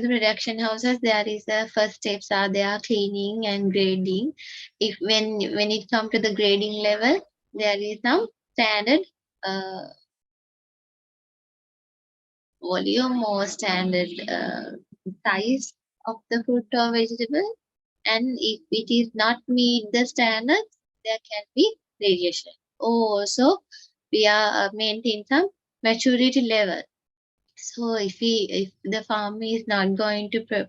the production houses, there is the first steps are there cleaning and grading. If when it comes to the grading level, there is some standard uh, volume or standard size of the fruit or vegetable. And if it is not meet the standards, there can be variation. Also, we are maintain some maturity level. So if the farm is not going to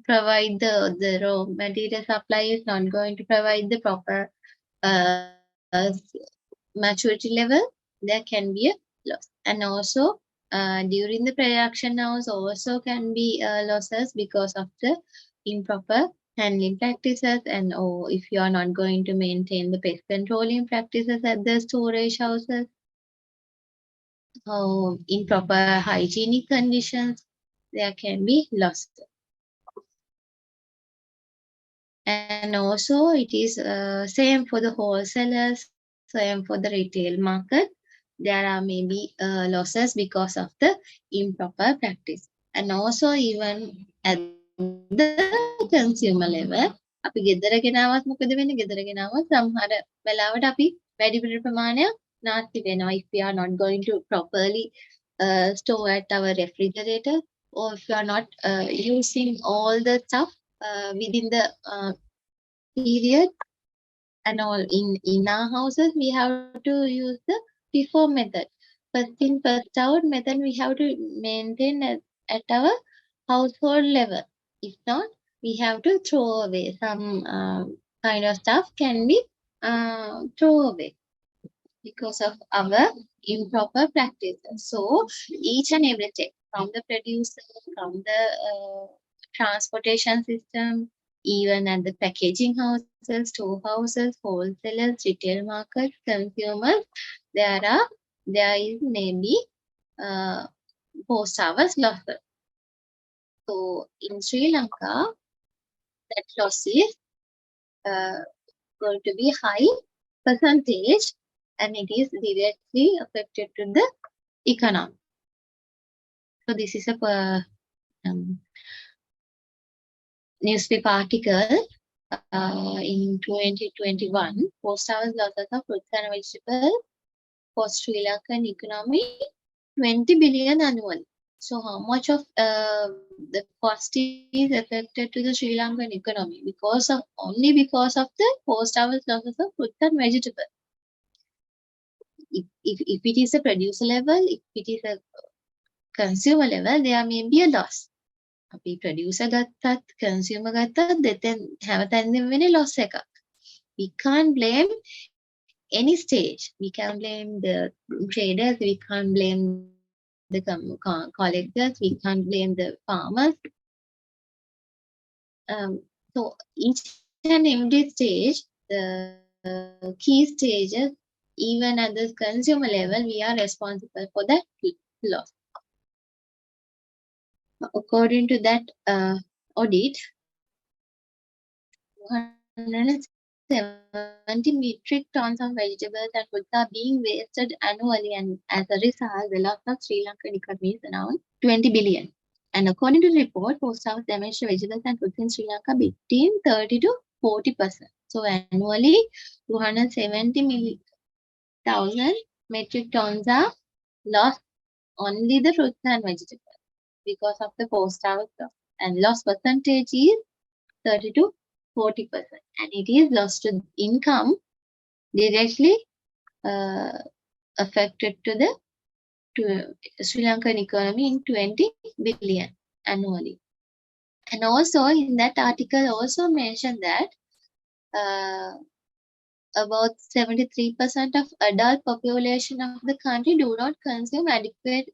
provide the raw material supply is not going to provide the proper uh, maturity level, there can be a loss. And also during the production house also can be losses because of the improper handling practices, and if you are not going to maintain the pest controlling practices at the storage houses, improper hygienic conditions, there can be losses. And also it is same for the wholesalers, same for the retail market. There are maybe losses because of the improper practice. And also even at the consumer level, අපි ගෙදර ගෙනාවත් මොකද වෙන්නේ? ගෙදර ගෙනාවත් සමහර වෙලාවට අපි වැඩි ප්‍රමාණයක් නාස්ති වෙනවා if we are not going to properly store at our refrigerator, or if you are not using all the stuff within the period. And all in our houses we have to use the FIFO method, first in first out method. We have to maintain at our household level. If not, we have to throw away some kind of stuff can be throw away because of our improper practices. So each and every step from the producer, from the transportation system, even at the packaging houses, storehouses, wholesalers, retail markets, consumers, there is maybe uh, post hours losses. So in Sri Lanka, that loss is uh, going to be high percentage, and it is directly affected to the economy. So this is a newspaper article in 2021. Post hours losses of fruits and vegetables for Sri Lankan economy 20 billion annually. So how much of the cost is affected to the Sri Lankan economy only because of the post hours losses of fruits and vegetables. If it is a producer level, if it is a consumer level, there may be a loss. අපි producer ගත්තත් consumer ගත්තත් දෙතෙන් හැමතැනදීම වෙන්නේ loss එකක්. We can't blame any stage. We can blame the traders, we can't blame the collectors, we can't blame the farmers. So each and every stage, the key stages, even at the consumer level, we are responsible for that loss. According to that audit, 270 metric tons of vegetables and fruits are being wasted annually, and as a result, the loss of Sri Lankan economy is around 20 billion. And according to the report, post-house damage to vegetables and fruits in Sri Lanka between 30 to 40%. So annually, 270,000 metric tons are lost, only the fruits and vegetables, because of the post-house loss. And loss percentage is 30 to 40%, and it is lost to income directly affected to the Sri Lankan economy in 20 billion annually. And also in that article also mentioned that about 73% of adult population of the country do not consume adequate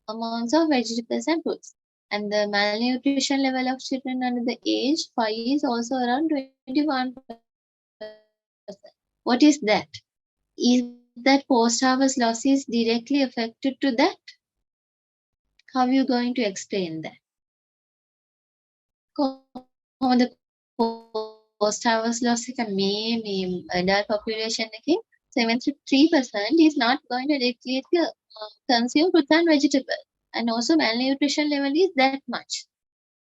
amounts of vegetables and fruits. And the malnutrition level of children under the age 5 is also around 21%. What is that? Is that post-harvest loss is directly affected to that? How are you going to explain that? කොහොමද post-harvest loss එක මේ adult population එකේ 73% is not going to directly consume fruits and vegetables, and also malnutrition level is that much.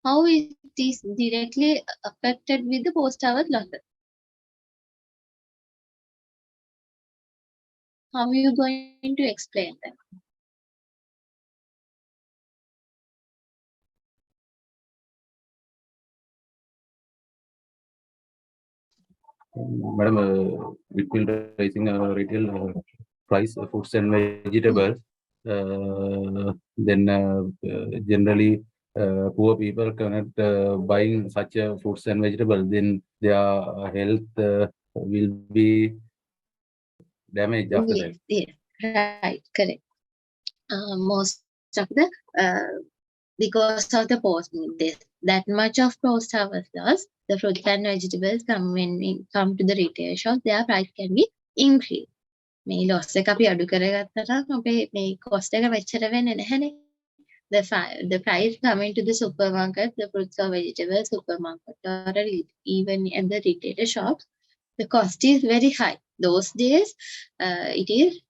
How it is directly affected with the post-harvest losses? How are you going to explain that? Madam, it will raising retail price of fruits and vegetables. Then generally poor people cannot buying such fruits and vegetables. Then their health will be damaged after that. Yes, right, correct. Most of the because of the that much of post-harvest loss, the fruits and vegetables come when we come to the retail shop, their price can be increased. මේ loss එක අපි අඩු කරගත්තා නම් අපේ මේ cost එක මෙච්චර වෙන්නේ නැහැනේ. The price coming to the supermarket, the fruits or vegetables supermarket or even at the retailer shops, the cost is very high. Those days, it is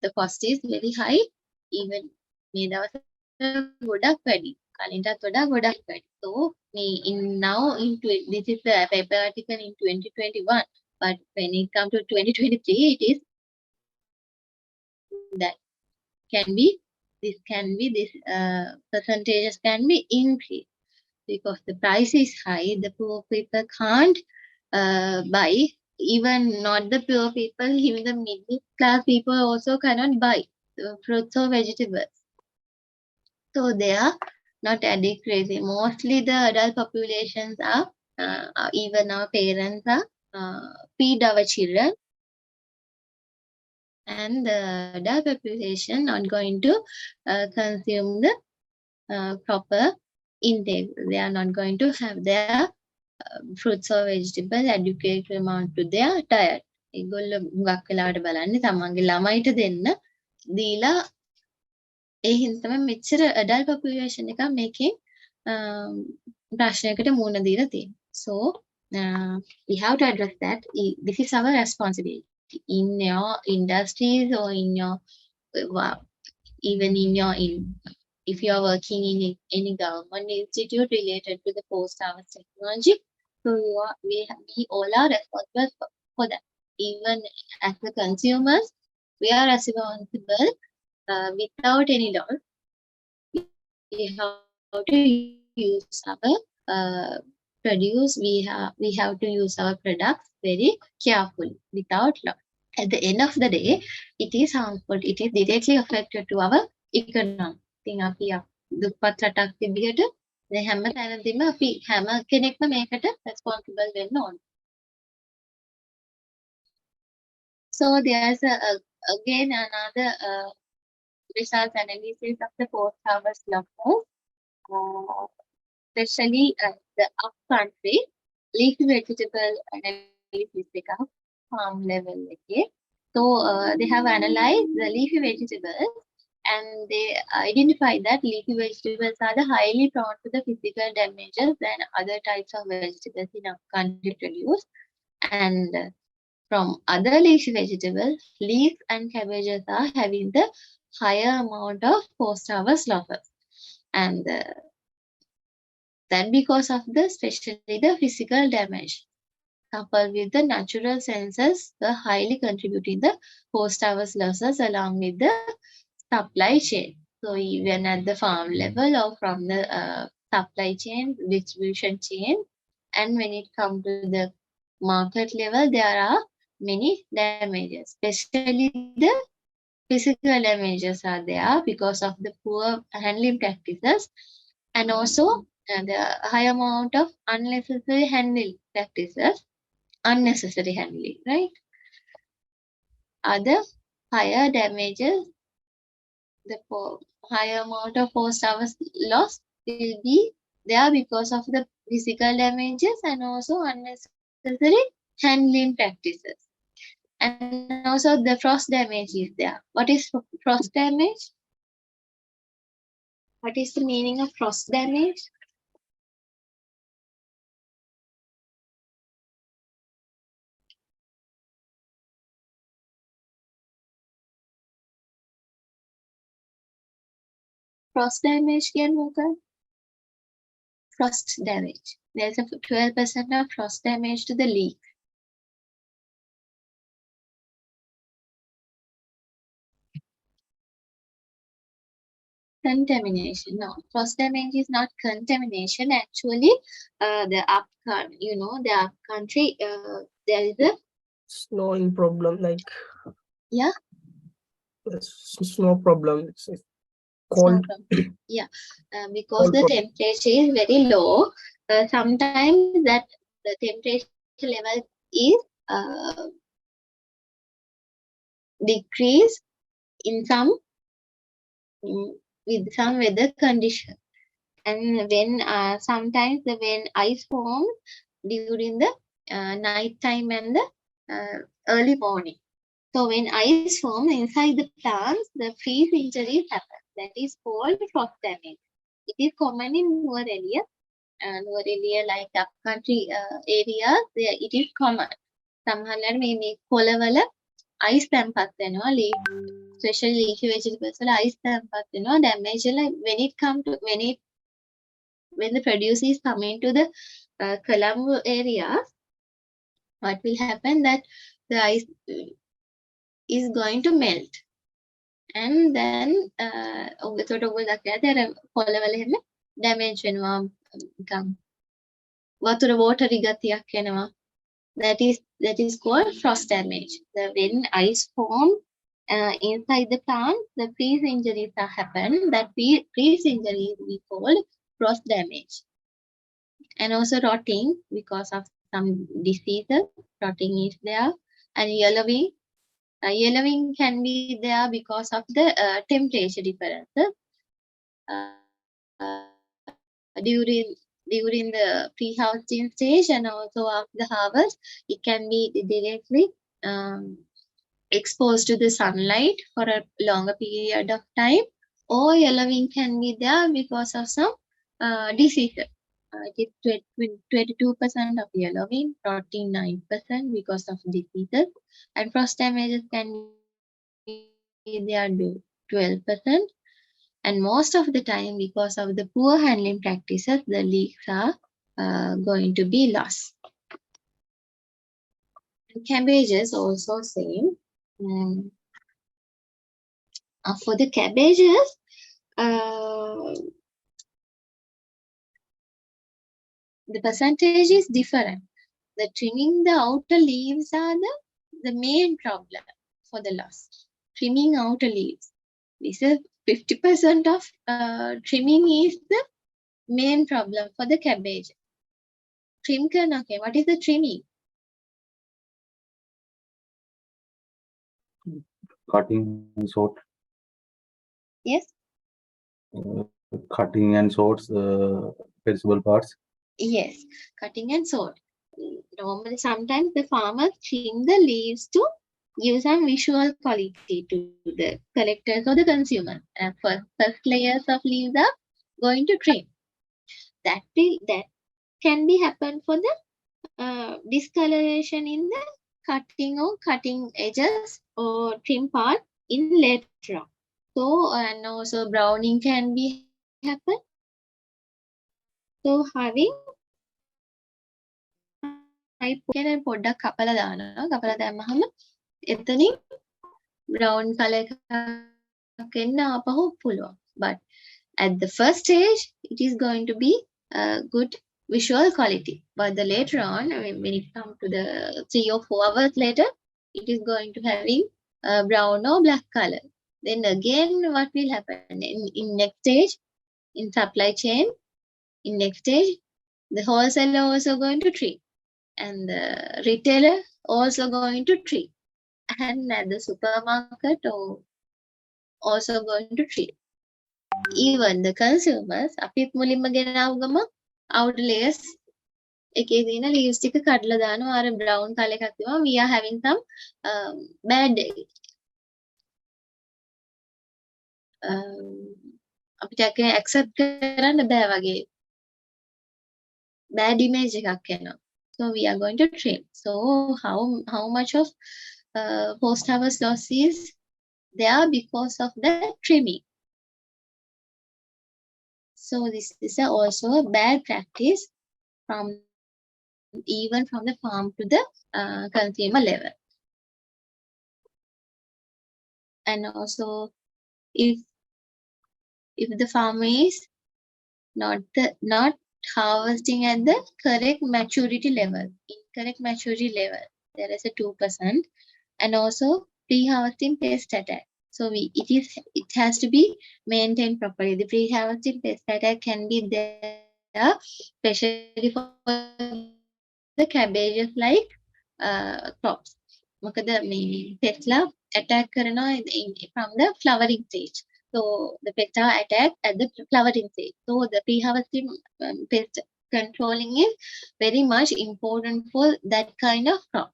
the cost is very high. Even මේ දවස්වල ගොඩක් වැඩි. කලින්ටත් වඩා ගොඩක් වැඩි. So in now this is the paper article in 2021, but when it comes to 2023, it is that can be this percentages can be increased because the price is high. The poor people can't buy. Even not the poor people, even the middle class people also cannot buy fruits or vegetables. So they are not adequate. Mostly the adult populations are, even our parents are, feed our children, and the adult population not going to consume the proper intake. They are not going to have their fruits or vegetable adequate amount to their diet. ඒගොල්ලෝ හුඟක් වෙලාවට බලන්නේ තමන්ගේ ළමයිට දෙන්න දීලා ඒ හින්දා තමයි මෙච්චර adult population එකක් මේකෙන් ප්‍රශ්නයකට මුහුණ දීලා තියෙන්නේ. So we have to address that. This is our responsibility in your industries or in your even in your if you are working in any government institute related to the post-harvest technology. So we all are responsible for that. Even as the consumers, we are responsible without any law. We have to use our produce. We have to use our products very carefully without law. At the end of the day, it is harmful. It is directly affected to our economy. ඉතින් අපි දුප්පත් රටක් විදිහට මේ හැම තැනදීම අපි හැම කෙනෙක්ම මේකට responsible වෙන්න ඕනේ. So there's again another results analysis of the post-harvest losses, especially the upcountry leafy vegetable analysis එක farm level එකේ. So they have analyzed the leafy vegetables and they identify that leafy vegetables are the highly prone to the physical damages than other types of vegetables in our country produce. And from other leafy vegetables, leeks and cabbages are having the higher amount of post-harvest losses. And that because of especially the physical damage coupled with the natural senses, the highly contributing the post-harvest losses along with the supply chain. So even at the farm level or from the supply chain, distribution chain, and when it comes to the market level, there are many damages, especially the physical damages are there because of the poor handling practices and also the high amount of unnecessary handling practices, unnecessary handling, right? Other higher damages, the higher amount of post-harvest loss will be there because of the physical damages and also unnecessary handling practices. And also the frost damage is there. What is frost damage? What is the meaning of frost damage? frost damage can occur. Frost damage. There's a 12% of frost damage to the leaf. Contamination. No, frost damage is not contamination. Actually, the the upcountry, there is a snowing problem, like yeah, snow problem. It's snow cold. problem. Yeah, because Cold the problem. temperature is very low. Sometimes that the temperature level is uh, decrease in some with some weather condition. And when sometimes when ice forms during the night time and the early morning. So when ice forms inside the plants, the freeze injuries happen. That is called frost damage. It is common in rural area like upcountry areas. There it is common. සමහරවිට මේ කොළවල ice තැම්පත් වෙනවා. Especially leafy vegetables වල ice තැම්පත් වෙනවා. Damage when the produce is coming to the Colombo area, what will happen that the ice is going to melt. And then ඔබට ඔබ දැක්කද අර පොළවල හැම damage වෙනවා නිකන් වතුර watery ගතියක් එනවා. That is called frost damage. When ice form inside the plant, the freeze injuries are happen. That freeze injury we call frost damage. And also rotting because of some diseases. Rotting is there, and yellowing. Yellowing can be there because of the temperature differences. During the pre-harvesting stage and also after the harvest, it can be directly exposed to the sunlight for a longer period of time, or yellowing can be there because of some diseases. It is 22% of yellowing, rotting 9% because of diseases, and frost damages can be there 12%. And most of the time, because of the poor handling practices, the leeks are going to be lost. And cabbages also same. For the cabbages, the percentage is different. The trimming the outer leaves are the main problem for the loss. Trimming outer leaves. This is 50% of trimming is the main problem for the cabbage. Trim karna okay. What is the trimming? Cutting and sort. Yes. Cutting and sorts perishable parts. Yes, cutting and sort. Normally, sometimes the farmers trim the leaves to give some visual quality to the collectors or the consumers. And first layers of leaves are going to trim. That can be happen for the discoloration in the cutting or cutting edges or trim part in later on. So and also browning can be happen. So having කියන පොඩ්ඩක් කපලා දානවා. කපලා දැම්මහම එතනින් brown color එකක් එන්න ආපහු පුළුවන්. But at the first stage, it is going to be a good visual quality. But the later on, when it comes to the 3 or 4 hours later, it is going to having brown or black color. Then again, what will happen in next stage, in supply chain, in next stage, the wholesaler also going to treat. And the retailer also going to treat, and at the supermarket also going to treat. Even the consumers, අපිත් මුලින්ම ගෙනාව ගම outer layers එකේ තියෙන leaves ටික කඩලා දානවා අර brown color එකක් තියෙනවා. We are having some bad අපිට accept කරන්න බෑ වගේ bad image එකක් එනවා. So we are going to trim. So how much of post harvest loss is there because of the trimming? So this is also a bad practice from even from the farm to the consumer level. And also, if if the farmer is not harvesting at the correct maturity level, incorrect maturity level, there is a 2%, and also pre-harvesting pest attack. So it has to be maintained properly. The pre-harvesting pest attack can be there, especially for the cabbages like crops. මොකද මේ pests attack කරනවා from the flowering stage. So the pests are attacked at the flowering stage. So the pre-harvesting pest controlling is very much important for that kind of crop.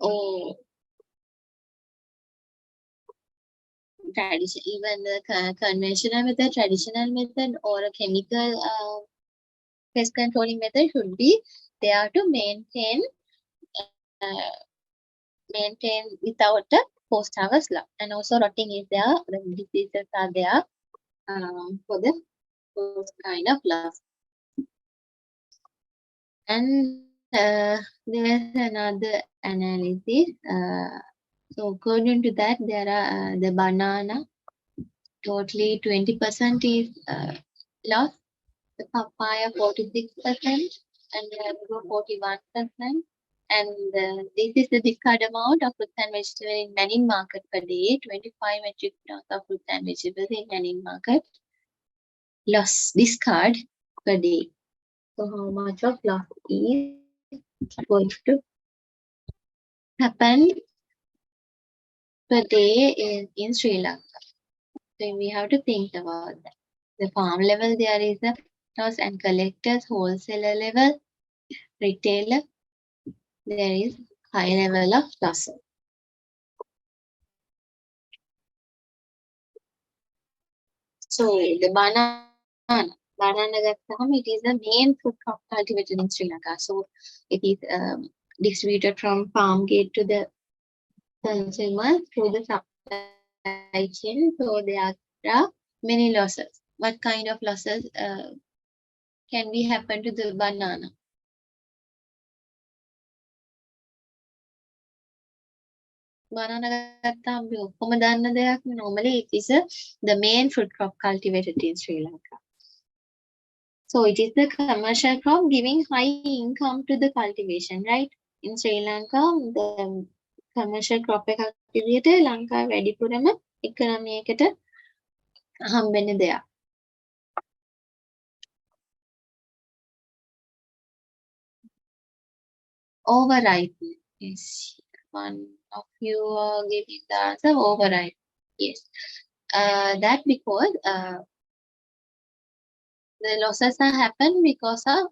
Or tradition, even the conventional method, traditional method, or a chemical pest controlling method should be there to maintain without a post harvest loss. And also rotting is there, the diseases are there for the those kind of loss. And there's another analysis. So according to that, there are the banana totally 20% is lost, the papaya 46%, and the mango 41%. And this is the discard amount of fruits and vegetables in many market per day. 25 metric tons of fruits and vegetables in many market loss discard per day. So how much of loss is going to happen per day in Sri Lanka? So we have to think about that. The farm level there is a loss, and collectors, wholesaler level, retailer, there is high level of loss. So the banana ගත්තහම it is the main food crop cultivated in Sri Lanka. So it is distributed from farm gate to the consumer through the supply chain. So there are many losses. What kind of losses can be happen to the banana? Banana ගත්තාම අපි ඔක්කොම දන්න දෙයක්. Normally it is the main food crop cultivated in Sri Lanka. So it is the commercial crop giving high income to the cultivation, right? In Sri Lanka, the commercial crop එකක් විදිහට ලංකාවේ වැඩිපුරම economy එකට හම්බෙන දෙයක්. Overripe. Yes. One of you are giving the answer overripe. Yes. That because the losses are happen because of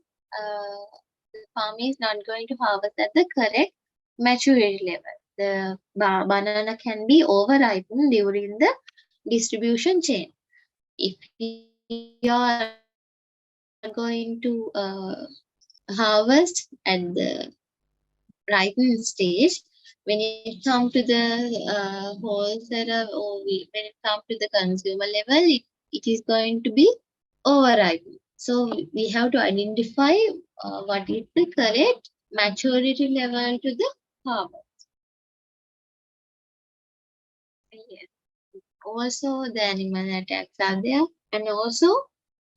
the farmer is not going to harvest at the correct maturity level. The banana can be overripened during the distribution chain. If you are going to harvest at the ripen stage, when it comes to the wholesaler or when it comes to the consumer level, it is going to be overripened. So we have to identify what is the correct maturity level to the harvest. Yes. Also, the animal attacks are there, and also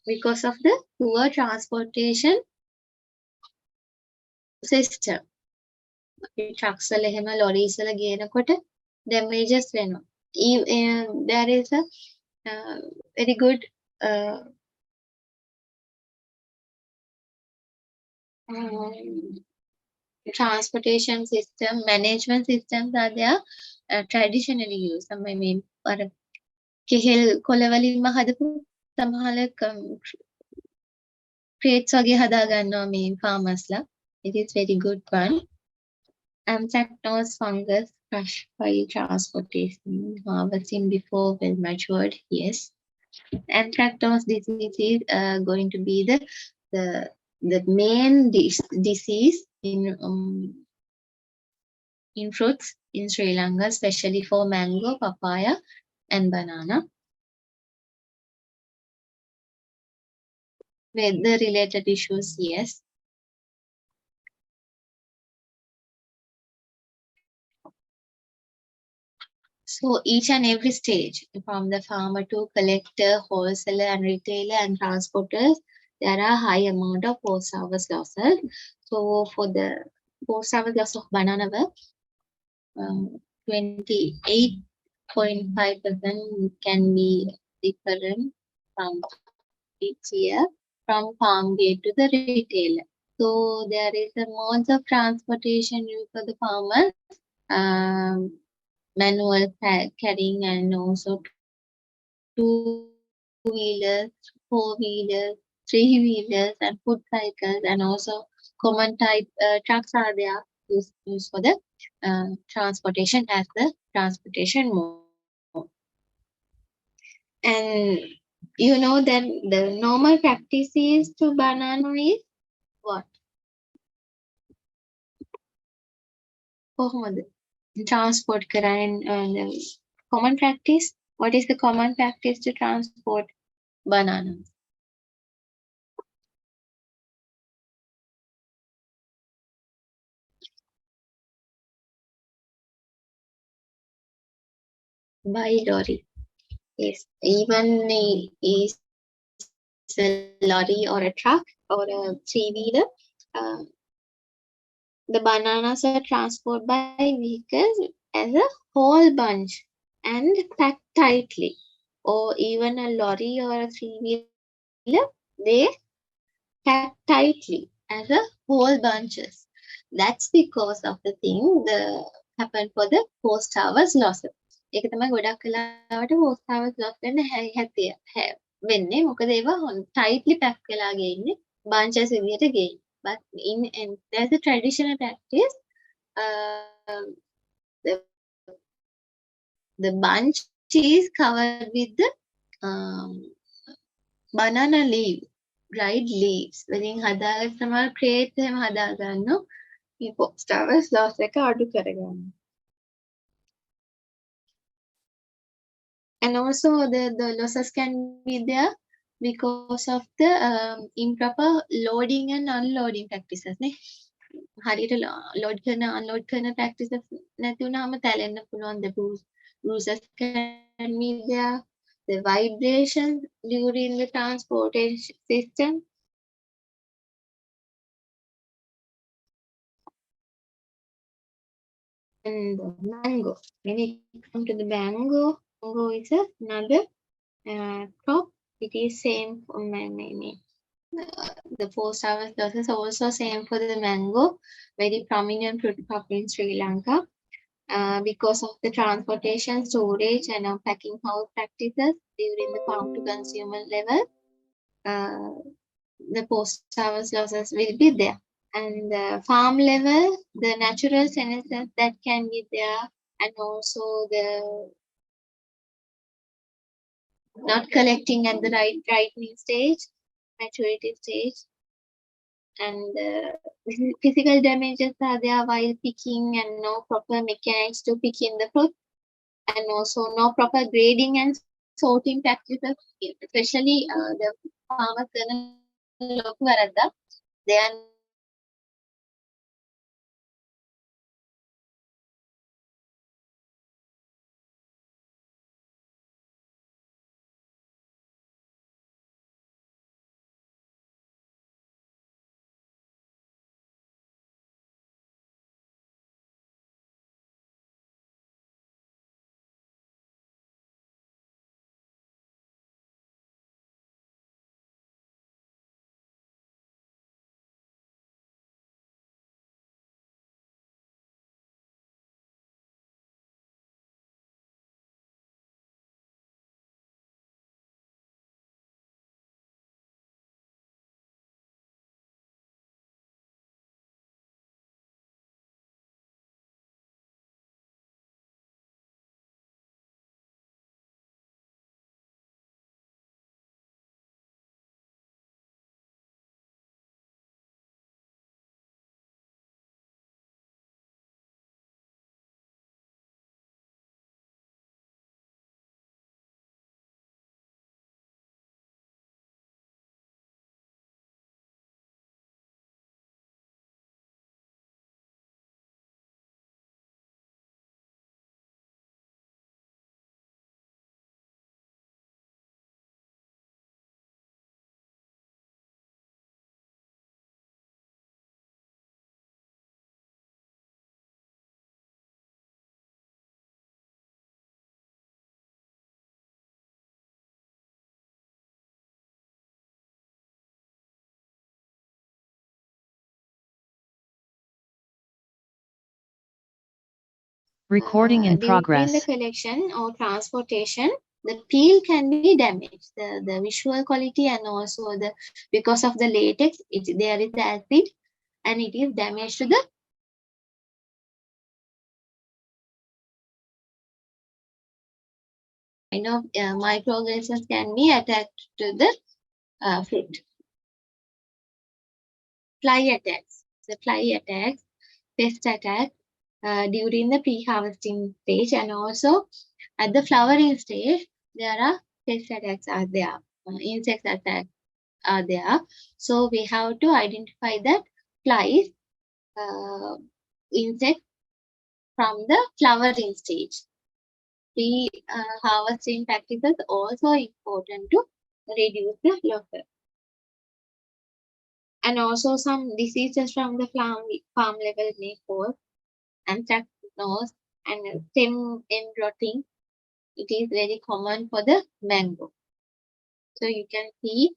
because of the poor transportation system. Trucks වල එහෙම lorries වල ගේනකොට damages වෙනවා. There is a very good transportation system, management systems are there traditionally used. I mean, අර කෙහෙල් කොළ වලින්ම හදපු සමහර crates වගේ හදා ගන්නවා මේ farmersලා. It is very good one. Anthracnose fungus crush while transportation, harvesting before well matured. Yes. Anthracnose disease is going to be the main disease in fruits in Sri Lanka, especially for mango, papaya, and banana. weather related issues, yes. So each and every stage, from the farmer to collector, wholesaler and retailer and transporters, there are high amount of post-harvest losses. So for the post-harvest loss of banana, 28.5% can be different from each year from farm gate to the retailer. So there is a modes of transportation used for the farmers, manual carrying and also two-wheelers, four-wheelers, three-wheelers, and foot cycles, and also common type trucks are there used for the transportation as the transportation mode. And that the normal practice is to banana is what? කොහොමද transport කරන්නේ common practice? What is the common practice to transport bananas? By lorry. Yes, even is a lorry or a truck or a three-wheeler, uh, the bananas are transported by vehicles as a whole bunch and packed tightly. Or even a lorry or a three-wheeler, they packed tightly as a whole bunches. That's because of the thing the happen for the post harvest losses. ඒක තමයි ගොඩක් කලාවට post harvest loss වෙන්න වෙන්නේ. මොකද ඒවා tightly pack වෙලා ගේන්නේ bunches විදියට ගේන්නේ. But in there's a traditional practice, the the bunch is covered with the um, banana leaf, dried leaves. වලින් හදාගෙන සමහර crate එහෙම හදාගන්නවා. මේ post harvest loss එක අඩු කරගන්න. And also the losses can be there because of the improper loading and unloading practices. නේ. හරියට load කරන unload කරන practices නැති වුණාම තැලෙන්න පුළුවන්. The bruises can be there. The vibration during the transportation system. And the mango. When it comes to the mango is another crop. It is same for many. The post harvest losses also same for the mango, very prominent fruit crop in Sri Lanka. Because of the transportation, storage, and packing house practices during the farm to consumer level, uh, the post harvest losses will be there. And farm level, the natural senescence that can be there, and also the not collecting at the ripening stage, maturity stage, and physical damages are there while picking, and no proper mechanics to pick in the fruit, and also no proper grading and sorting practices, especially the farmers කරන ලොකු වැරද්ද. They are not Recording in during the progress. collection or transportation, the peel can be damaged. The visual quality and also the because of the latex, there is acid and it is damaged to the microorganisms can be attached to the fruit. Fly attacks. The fly attacks, pest attack during the pre-harvesting stage and also at the flowering stage, there are pest attacks are there, insect attacks are there. So we have to identify that flies, insects from the flowering stage. Pre-harvesting practices also important to reduce the losses. And also some diseases from the farm level may cause anthracnose and stem end rotting. It is very common for the mango. So you can see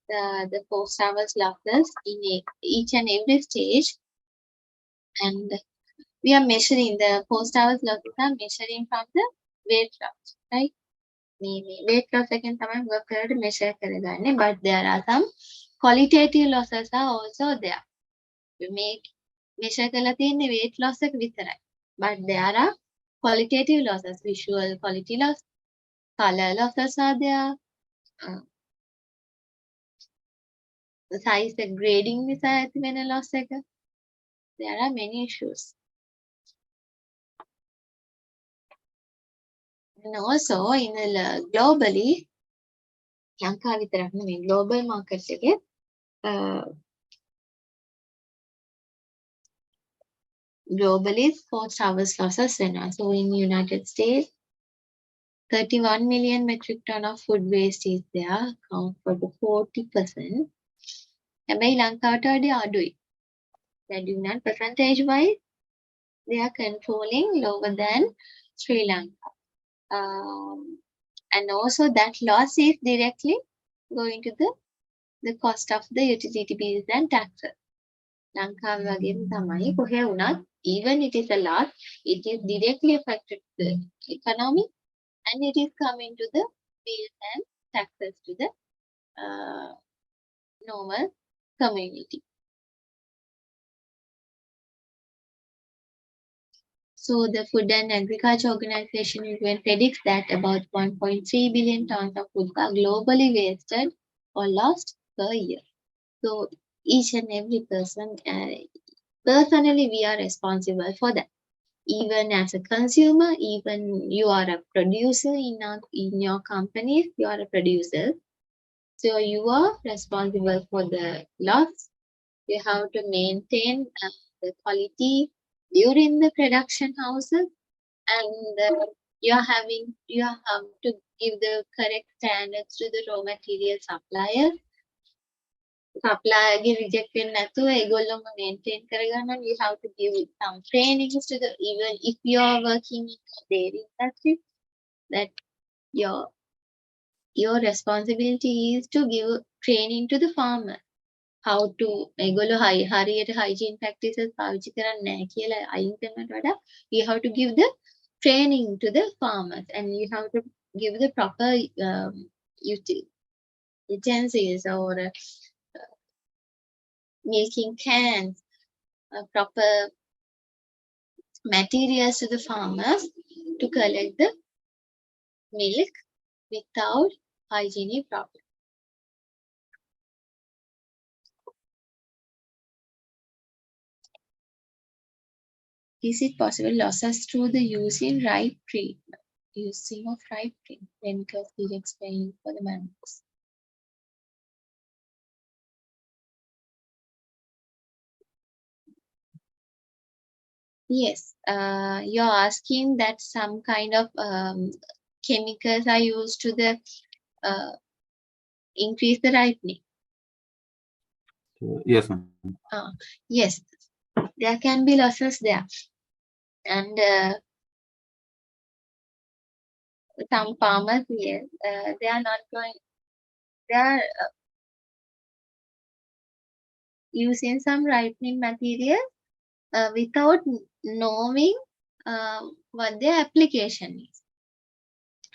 the post-harvest losses in each and every stage. And we are measuring the post-harvest losses are measuring from the weight loss, right? Weight loss again measure karagane, but there are some qualitative losses are also there. We make measure කරලා තියෙන්නේ weight loss එක විතරයි. But there are qualitative losses, visual quality loss, color losses are there. The size grading නිසා ඇති වෙන loss එක. There are many issues. And also in the globally ලංකාව විතරක් නෙමෙයි global market එකේ globally post-harvest losses වෙනවා. So in United States 31 million metric ton of food waste is there, account for the 40%. හැබැයි ලංකාවට වඩා අඩුයි. That is not percentage wise, they are controlling lower than Sri Lanka. And also that loss is directly going to the cost of the utility bills and taxes. ලංකාව වගේම තමයි කොහේ වුණත් even it is a loss, it is directly affected the economy and it is coming to the bills and taxes to the normal community. So the Food and Agriculture Organization UN predicts that about 1.3 billion tons of food are globally wasted or lost per year. So each and every person, personally, we are responsible for that. Even as a consumer, even you are a producer in your companies, you are a producer. So you are responsible for the loss. You have to maintain the quality during the production houses, and you have to give the correct standards to the raw material suppliers. Supplierගේ reject වෙන්නේ නැතුව ඒගොල්ලොම maintain කරගන්න. You have to give some trainings to the, even if you are working in the dairy industry, that your responsibility is to give training to the farmer. How to ඒගොල්ලෝ හරියට hygiene practices පාවිච්චි කරන්නේ නැහැ කියලා අයින් කරනවට වඩා you have to give the training to the farmers and you have to give the proper utensils or milking cans, proper materials to the farmers to collect the milk without hygienic problem. Is it possible losses through the using of right treatment? Chemicals will explain for the mangoes. Yes, you're asking that some kind of chemicals are used to the increase the ripening. Yes, ma'am. Yes, there can be losses there, and some farmers, yes, they are not going. They are using some ripening material without knowing what their application is.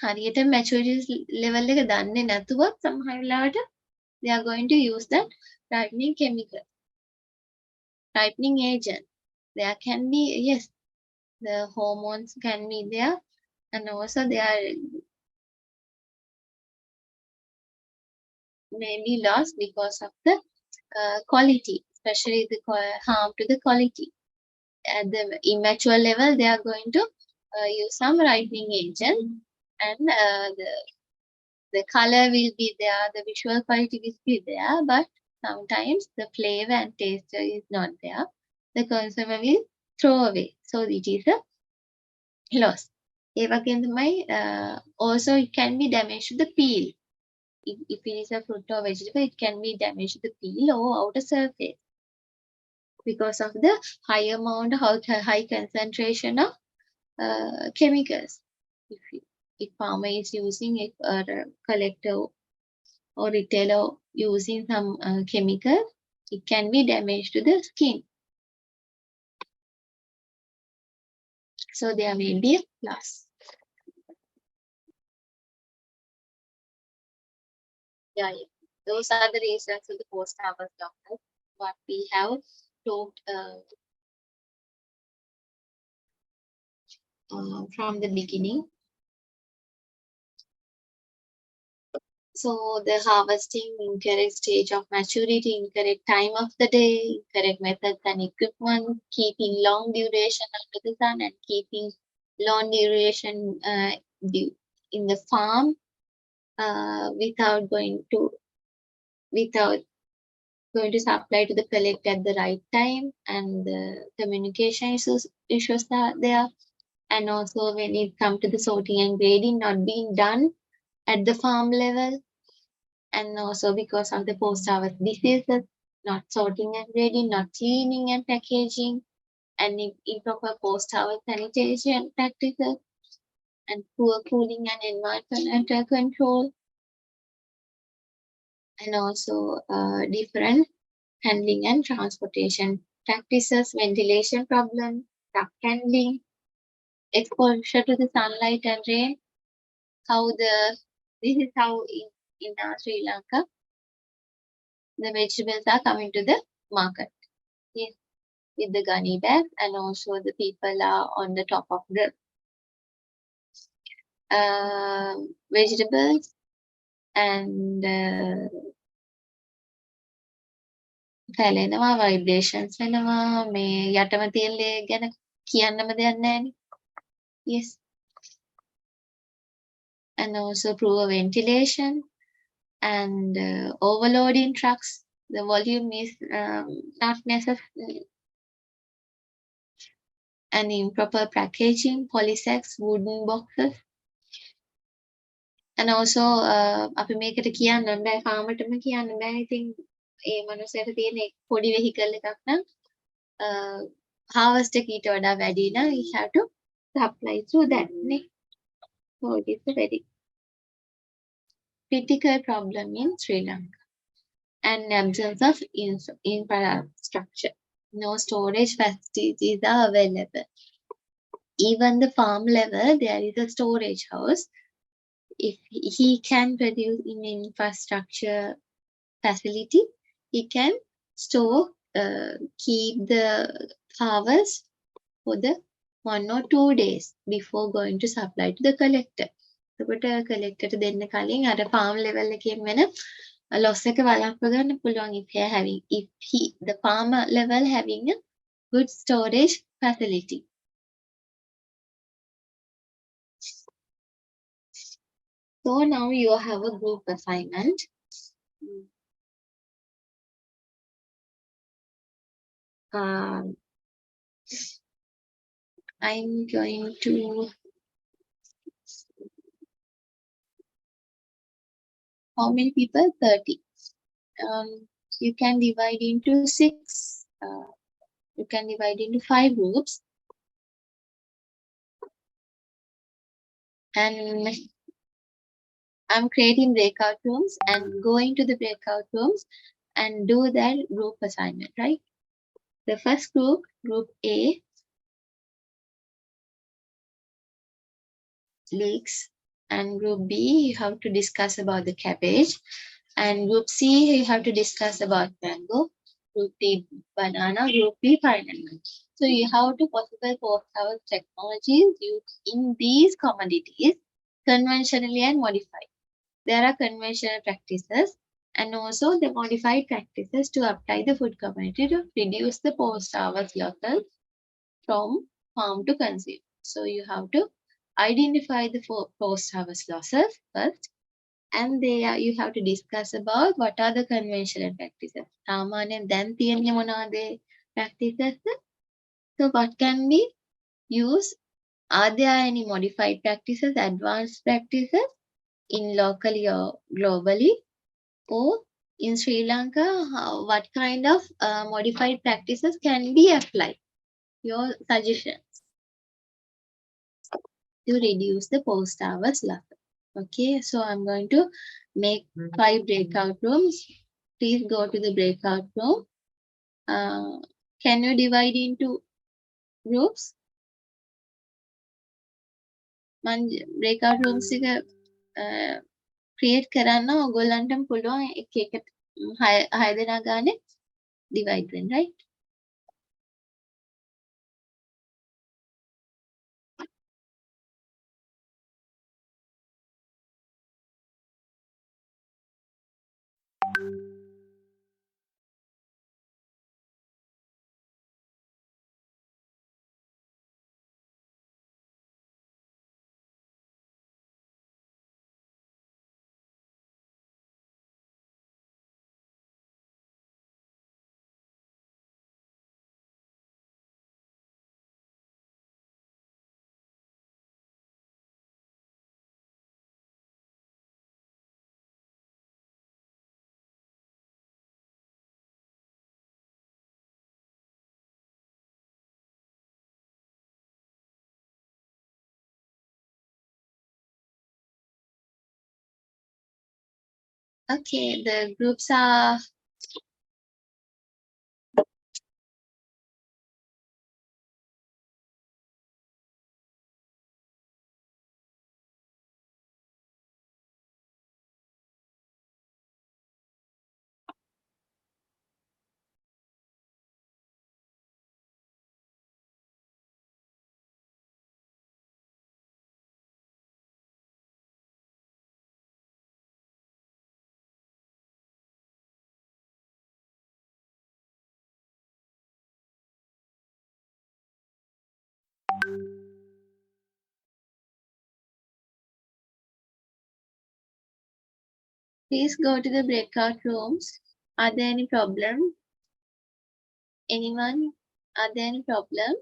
හරියට maturity level එක දන්නේ නැතුවත් සමහර වෙලාවට they are going to use that ripening chemical, ripening agent. There can be, yes, the hormones can be there, and also they are maybe lost because of the quality, especially the harm to the quality. At the immature level, they are going to use some ripening agent, and the color will be there, the visual quality will be there, but sometimes the flavor and taste is not there. The consumer will throw away. So it is a loss. ඒ වගේම තමයි also it can be damage to the peel. If it is a fruit or vegetable, it can be damage to the peel or outer surface because of the high amount, high concentration of chemicals. If farmer is using it, or a collector or retailer using some chemical, it can be damage to the skin. So there may be a loss. Yeah. Those are the reasons for the post-harvest losses. What we have talked from the beginning. So the harvesting, incorrect stage of maturity, incorrect time of the day, incorrect methods and equipment, keeping long duration under the sun, and keeping long duration in the farm without going to supply to the collector at the right time, and the communication issues are there, and also when it comes to the sorting and grading not being done at the farm level, and also because of the post-harvest diseases, not sorting and grading, not cleaning and packaging, and improper post-harvest sanitation practices, and poor cooling and environmental control, and also different handling and transportation practices, ventilation problem, truck handling, exposure to the sunlight and rain. This is how in Sri Lanka the vegetables are coming to the market. Yes, with the gunny bag, and also the people are on the top of the vegetables, and පැලෙනවා, vibrations වෙනවා. මේ යටම තියෙන ලේ ගැන කියන්නම දෙයක් නැහැනේ. Yes. And also poor ventilation and overloading trucks. The volume is not necessary. And improper packaging, polysacks, wooden boxes. And also අපි මේකට කියන්න බෑ, farmerටම කියන්න බෑ. ඉතින් ඒ මනුස්සයට තියෙන පොඩි vehicle එකක් නම් harvest එක ඊට වඩා වැඩි නම් we have to supply through that නේ. So it is a very critical problem in Sri Lanka. And absence of infrastructure. No storage facilities are available. Even the farm level, there is a storage house. If he can produce in infrastructure facility, he can store, keep the harvest for the 1 or 2 days before going to supply to the collector. එතකොට collector දෙන්න කලින් අර farm level එකෙන් වෙන loss එක වළක්ව ගන්න පුළුවන් if the farmer level having a good storage facility. So now you have a group assignment. I'm going to how many people? 30. You can divide into 6. You can divide into 5 groups. And I'm creating breakout rooms and going to the breakout rooms and do that group assignment, right? The first group, group A, leeks. And group B, you have to discuss about the cabbage. And group C, you have to discuss about mango. Group D, banana. Group B, pineapple. So you have to possible post-harvest technologies used in these commodities conventionally and modified. There are conventional practices and also the modified practices to apply the food commodity to reduce the post-harvest losses from farm to consumer. So you have to identify the post-harvest losses first, and you have to discuss about what are the conventional practices. සාමාන්‍යයෙන් දැන් තියෙන්නේ මොනවාද practices? So what can be used? Are there any modified practices, advanced practices in locally or globally? Or in Sri Lanka, what kind of modified practices can be applied? Your suggestions to reduce the post-harvest loss. Okay, so I'm going to make 5 breakout rooms. Please go to the breakout room. Can you divide into groups? Breakout rooms create කරන්න ඔයගොල්ලන්ටම පුළුවන් එක එක 6 දෙනා ගානේ divide වෙන්න, right? Okay, the groups are please go to the breakout rooms. Are there any problem? Anyone? Are there any problem?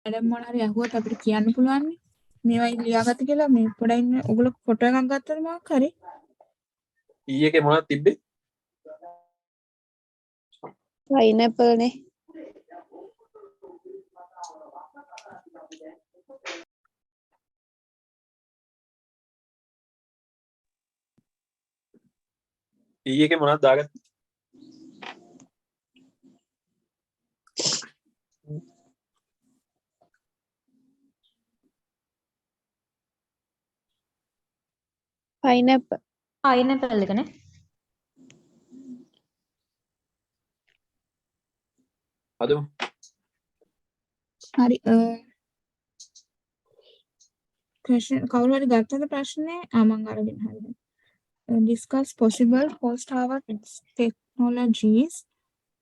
Madam මොන හරි අහුවත් අපිට කියන්න පුළුවන් නේ. මේවයි ලියාගත්ත කියලා මේ පොඩ්ඩක් ඉන්න ඔයගොල්ලෝ ෆොටෝ එකක් ගත්තද මොකක් හරි? ඊයේ එකේ මොනවද තිබ්බේ? pineapple නේ. ඊයේ එකේ මොනවද දාගත්තේ? pineapple. pineapple එකනේ. අද හරි question කවුරු හරි ගත්තද ප්‍රශ්නේ? මම අරගෙන හරිද? Discuss possible post harvest technologies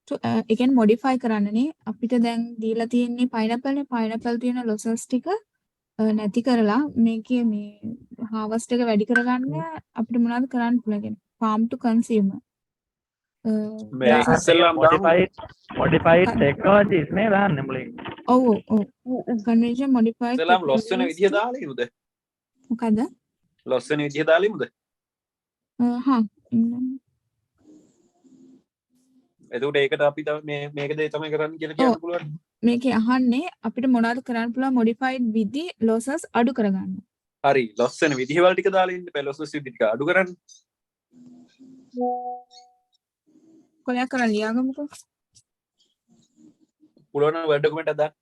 to ඒ කියන්නේ modify කරන්නනේ අපිට දැන් දීලා තියෙන්නේ pineapple නේ pineapple තියෙන losses ටික නැති කරලා මේකේ මේ harvest එක වැඩි කරගන්න අපිට මොනවද කරන්න පුළුවන් කියන්නේ farm to consumer මේ ඉස්සෙල්ලාම modified technologies නේ දාන්නේ මුලින්. ඔව් convention modified ඉස්සෙල්ලාම loss වෙන විදිය දාලා ඉමුද? මොකද? loss වෙන විදිය දාලා ඉමුද? හා එතකොට ඒකට අපි මේක දෙය තමයි කරන්න කියලා කියන්න පුළුවන්. මේකේ අහන්නේ අපිට මොනවද කරන්න පුළුවන් modified විදි losses අඩු කරගන්න. හරි loss වෙන විදිහවල ටික දාලා ඉන්න බෑ losses විදි ටික අඩු කරන්න. කොලයක් කරන් ලියාගමුකෝ. පුළුවන් නම් word document එකක් දාන්න.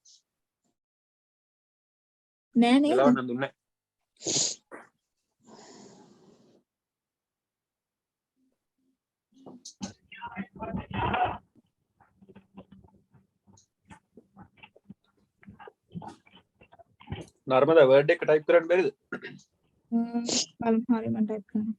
නෑ නේද? වෙලාවක් නම් දුන්නේ නැහැ. නර්මදා word එක type කරන්න බැරිද? බලමු හරි මම ටයිප් කරනවා.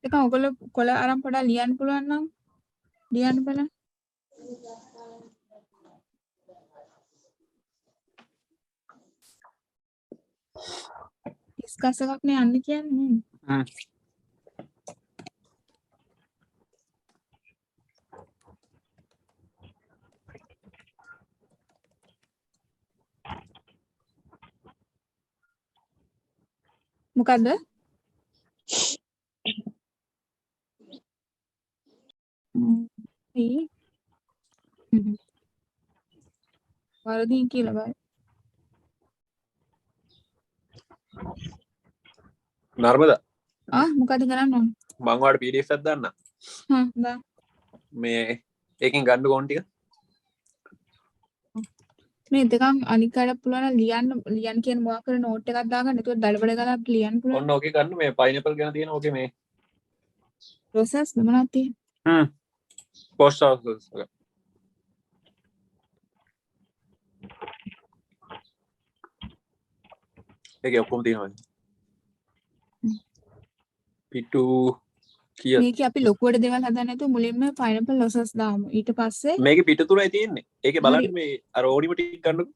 ඒක ඔයගොල්ලෝ කොළ අරන් පොඩ්ඩක් ලියන්න පුළුවන් නම් ලියන්න බලන්න. ඩිස්කස් එකක් නේ යන්න කියන්නේ. මොකද්ද? වරදී කියලා බයි. නර්මදා මොකද කරන්න ඕන? මම ඔයාලට PDF එකක් දාන්න. දා. මේ ඒකෙන් ගන්න ඕන ටික. මේ දෙකම අනික් අයට පුළුවන් ලියන්න කියන මොකක් කර නෝට් එකක් දාගන්න. ඒකත් දඩබඩ ගාලා අපිට ලියන්න පුළුවන්. ඔන්න ඕකේ ගන්න මේ pineapple ගැන තියෙන ඕකේ මේ process මොනවද තියෙන්නේ? post harvest එක. ඒකේ ඔක්කොම තියෙනවා. පිටු කීයද? මේකේ අපි ලොකුවට දේවල් හදන්න නැතුව මුලින්ම pineapple losses දාමු. ඊට පස්සේ මේකේ පිටු තුනයි තියෙන්නේ. ඒකේ බලන්න මේ අර ඕනිම ටික ගන්නකො.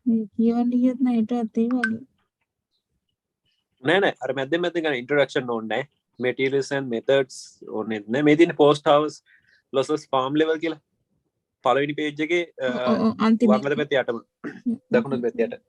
මේ කියවන්න කියත් නෑ ඒටත් ඒ වගේ. නෑ අර මැද්දෙන් ගන්න introduction ඕනේ නෑ. materials and methods ඕනේ නෑ. මේ තියෙන post harvest losses farm level කියලා. පළවෙනි page එකේ වම් අත පැත්තේ යටම දකුණු පැත්තේ යට.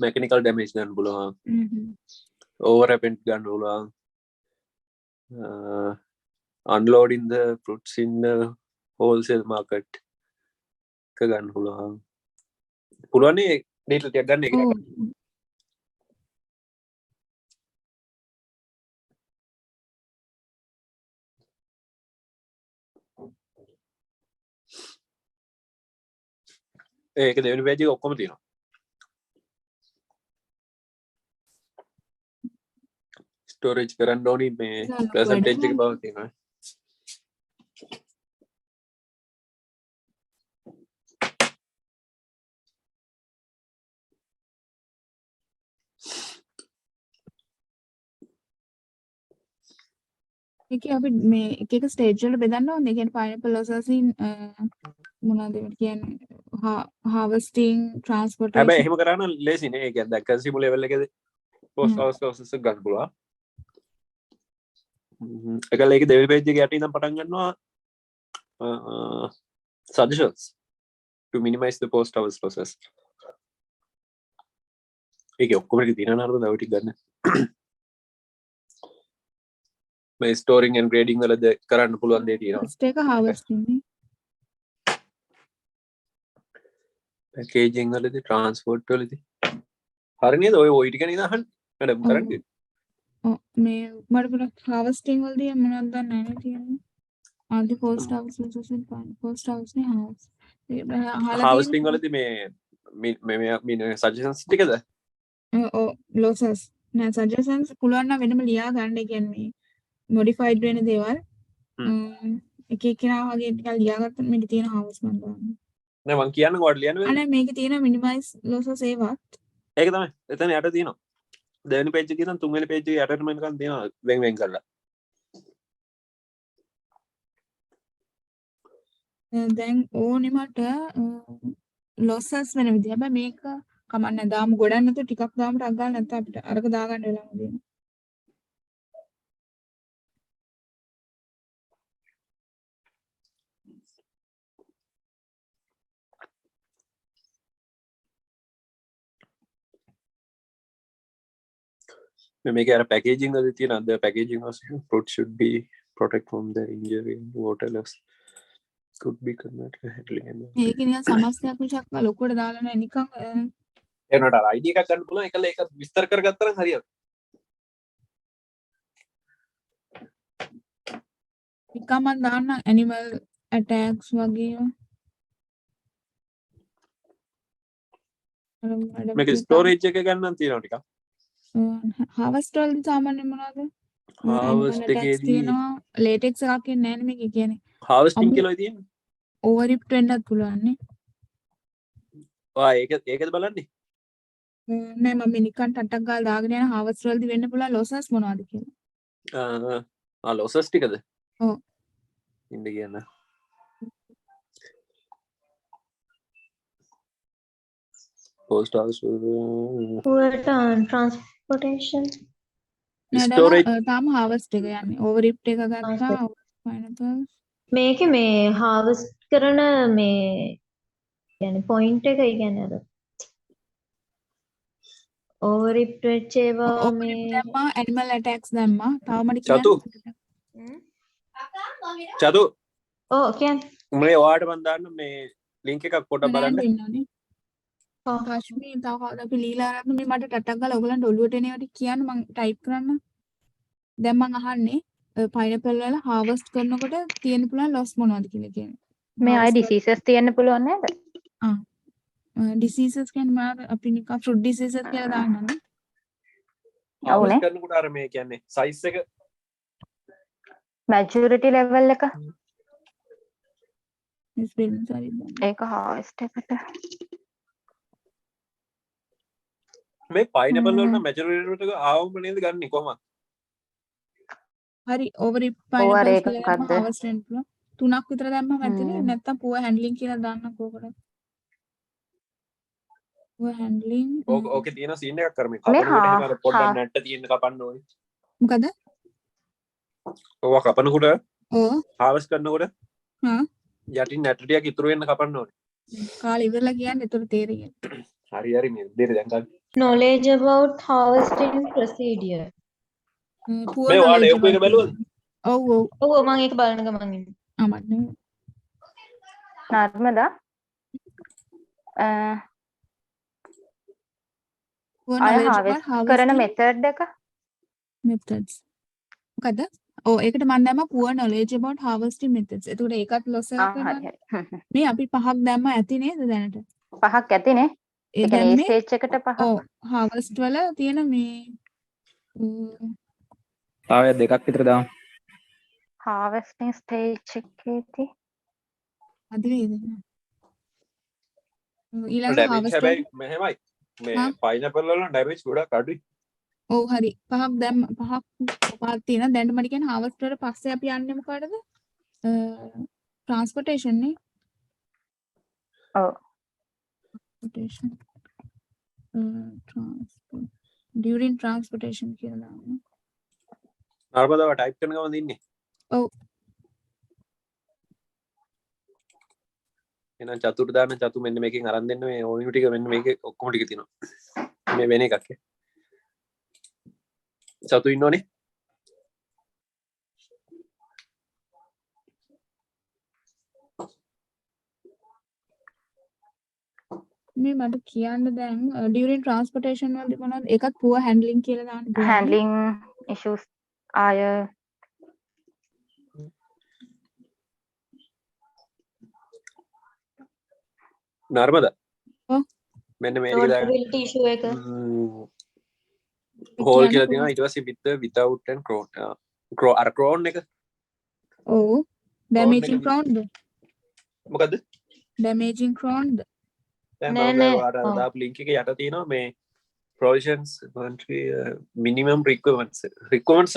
mechanical damage ගන්න පුළුවන්. overwhelmed ගන්න පුළුවන්. unloading the fruits in the wholesale market එක ගන්න පුළුවන්. පුළුවන් නේ detail ටිකක් ගන්න එක. ඒක දෙවෙනි page එකේ ඔක්කොම තියෙනවා. ස්ටෝරේජ් කරන්න ඕනි මේ percentage එක බව තියෙනවා. ඒකේ අපි මේ එක එක ස්ටේජ් වල බෙදන්න ඕනේ. ඒ කියන්නේ pineapple processing මොනවද ඒකට කියන්නේ harvesting transportation. හැබැයි එහෙම කරා නම් ලේසි නේ. ඒ කියන්නේ දැන් consumer level එකේදී post house process එක ගන්න පුළුවන්. ඒකල ඒක දෙවෙනි page එකේ යටින් ඉඳන් පටන් ගන්නවා suggestions to minimize the post house process. ඒකේ ඔක්කොම ටික තියෙනවා නේද? ඔය ටික ගන්න. මේ storing and grading වලද කරන්න පුළුවන් දේ තියෙනවා. first එක harvesting නේ. packaging වලදී transport වලදී හරි නේද? ඔය ටික නේද අහන්නේ? මඩම් කරන්නේ. ඔව් මේ මට පොඩක් harvesting වලදී මොනවද දන්නේ නැහැ නේ තියෙන්නේ. ආදි post house processing post house නේ house. harvesting වලදී මේ suggestions ටිකද? ඔව් losses නෑ suggestions පුළුවන් නම් වෙනම ලියා ගන්න. ඒ කියන්නේ modified වෙන දේවල් එක එකනා වගේ ටිකක් ලියාගත්තොත් මේකේ තියෙන house මන් දාන්න. නෑ මං කියන්න කොට ලියන්න වෙන්නේ. අනේ මේකේ තියෙන minimize losses ඒවත්. ඒක තමයි. එතන යට තියෙනවා. දෙවෙනි page එකේ ඉඳන් තුන්වෙනි page එකේ යටටම නිකන් තියෙනවා වෙන් වෙන් කරලා. දැන් ඕනේ මට losses වෙන විදිහ. හැබැයි මේක කමන්නේ දාමු ගොඩක් නැතුව ටිකක් දාමු ටක් ගන්න නැත්නම් අපිට අරක දාගන්න වෙලාම දෙන්න. මේක අර packaging වලදී තියෙන the packaging was fruit should be protect from the injury and water loss could be converted handling and මේක නිකන් සමස්තයක් විශක් ලොකුවට දාලා නැහැ නිකන් එනට ID එකක් ගන්න පුළුවන් ඒකල ඒක විස්තර කරගත්තා නම් හරියට නිකන් මම දාන්න animal attacks වගේ මේක storage එක ගන්න තියෙනවා ටිකක් harvest වලදී සාමාන්‍යයෙන් මොනවද harvest එකේදී තියෙනවා latex එකක් එන්නේ නැහැ නේ මේක කියන්නේ harvesting කියලා තියෙන්නේ overripped වෙන්නත් පුළුවන් නේ ඒකද බලන්නේ නෑ මම නිකන් ටට්ටක් ගාලා දාගෙන යන harvest වලදී වෙන්න පුළුවන් losses මොනවද කියලා losses ටිකද ඔව් ඉන්න කියන්න post house transportation storage තාම harvest එක යන්නේ overripped එක ගත්තා pineapple මේකේ මේ harvest කරන මේ يعني point එක කියන්නේ අර overripped වෙච්ච ඒවා මේ දැම්මා animal attacks දැම්මා තව මට චතු චතු ඔව් කියන්නේ මේ ඔයාලට මම දාන්න මේ link එකක් පොඩ්ඩක් බලන්න කාශ්මී තව කවදාවත් අපි ලීලා අරන් මේ මට ටටක් ගාලා ඔයගලන්ට ඔළුවට එනවට කියන්න මම ටයිප් කරන්න දැන් මම අහන්නේ pineapple වල harvest කරනකොට තියෙන පුළුවන් loss මොනවද කියලා කියන්නේ මේ ආයි diseases තියෙන්න පුළුවන් නේද diseases කියන්නේ මාර අපි නිකන් fruit diseases කියලා දාන්නනේ harvest කරනකොට අර මේ කියන්නේ size එක maturity level එක ඒක harvest එකට මේ pineapple වල maturity එක ආවම නේද ගන්න කොහොමද හරි overripped pineapple කියලා harvest වෙන්න පුළුවන් 3ක් විතර දැම්මම ඇතිනේ නැත්තම් poor handling කියලා දාන්න කොහොමද poor handling ඕකේ තියෙන සීන් එකක් කරමු කපනකොට එහෙම අර පොඩ්ඩක් නැට්ට තියෙන කපන්න ඕනේ මොකද ඔවා කපනකොට ඔව් harvest කරනකොට යටින් නැට්ට ටිකක් ඉතුරු වෙන්න කපන්න ඕනේ කාලේ ඉවරලා කියන්නේ ඒතර තේරෙන්නේ හරි මේ දෙර දැන් ගන්න knowledge about harvesting procedure මේ ඔයාලා ඒක බැලුවද ඔව් ඔව් මම ඒක බලන ගමන් ඉන්නේ මට නර්මදා අය harvest කරන method එක methods මොකද ඔව් ඒකට මම දැම්ම poor knowledge about harvesting methods. එතකොට ඒකත් loss එකක් වෙනවා. මේ අපි පහක් දැම්ම ඇති නේද දැනට? පහක් ඇතිනේ. ඒ කියන්නේ දැන් ඒ මේ ස්ටේජ් එකට පහ. ඔව් harvest වල තියෙන මේ තව දෙකක් විතර දාමු. harvesting stage එකේදී අද වේද ඊළඟ ඩැමේජ් harvest හැබැයි මෙහෙමයි මේ පයිනැපල් වල ඩැමේජ් ගොඩක් අඩුයි. ඔව් හරි පහක් දැන් පහක් තියෙනවා. දැන් මට කියන්නේ harvest වල පස්සේ අපි යන්නේ මොකටද? transportation නේ. ඔව්. transportation transport during transportation කියලා දාන්න. නර්මදාව ටයිප් කරන ගමන් ඉන්නේ. ඔව්. එහෙනම් චතුර දාන්න චතු මෙන්න මේකෙන් අරන් දෙන්න මේ ඕනියු ටික මෙන්න මේකේ ඔක්කොම ටික තියෙනවා. මේ වෙන එකක්. චතු ඉන්නෝනේ. මේ මට කියන්න දැන් during transportation වලදී මොනවද එකක් poor handling කියලා දාන්න පුළුවන්. handling issues ආය නර්මදා. ඔව්. මෙන්න මේක Portability issue එක. හෝල් කියලා තියෙනවා ඊට පස්සේ with without and crown අර crown එක. ඔව්. damaging crown ද? මොකද්ද? damaging crown ද? නෑ අර දාපු link එකේ යට තියෙනවා මේ provisions minimum requirements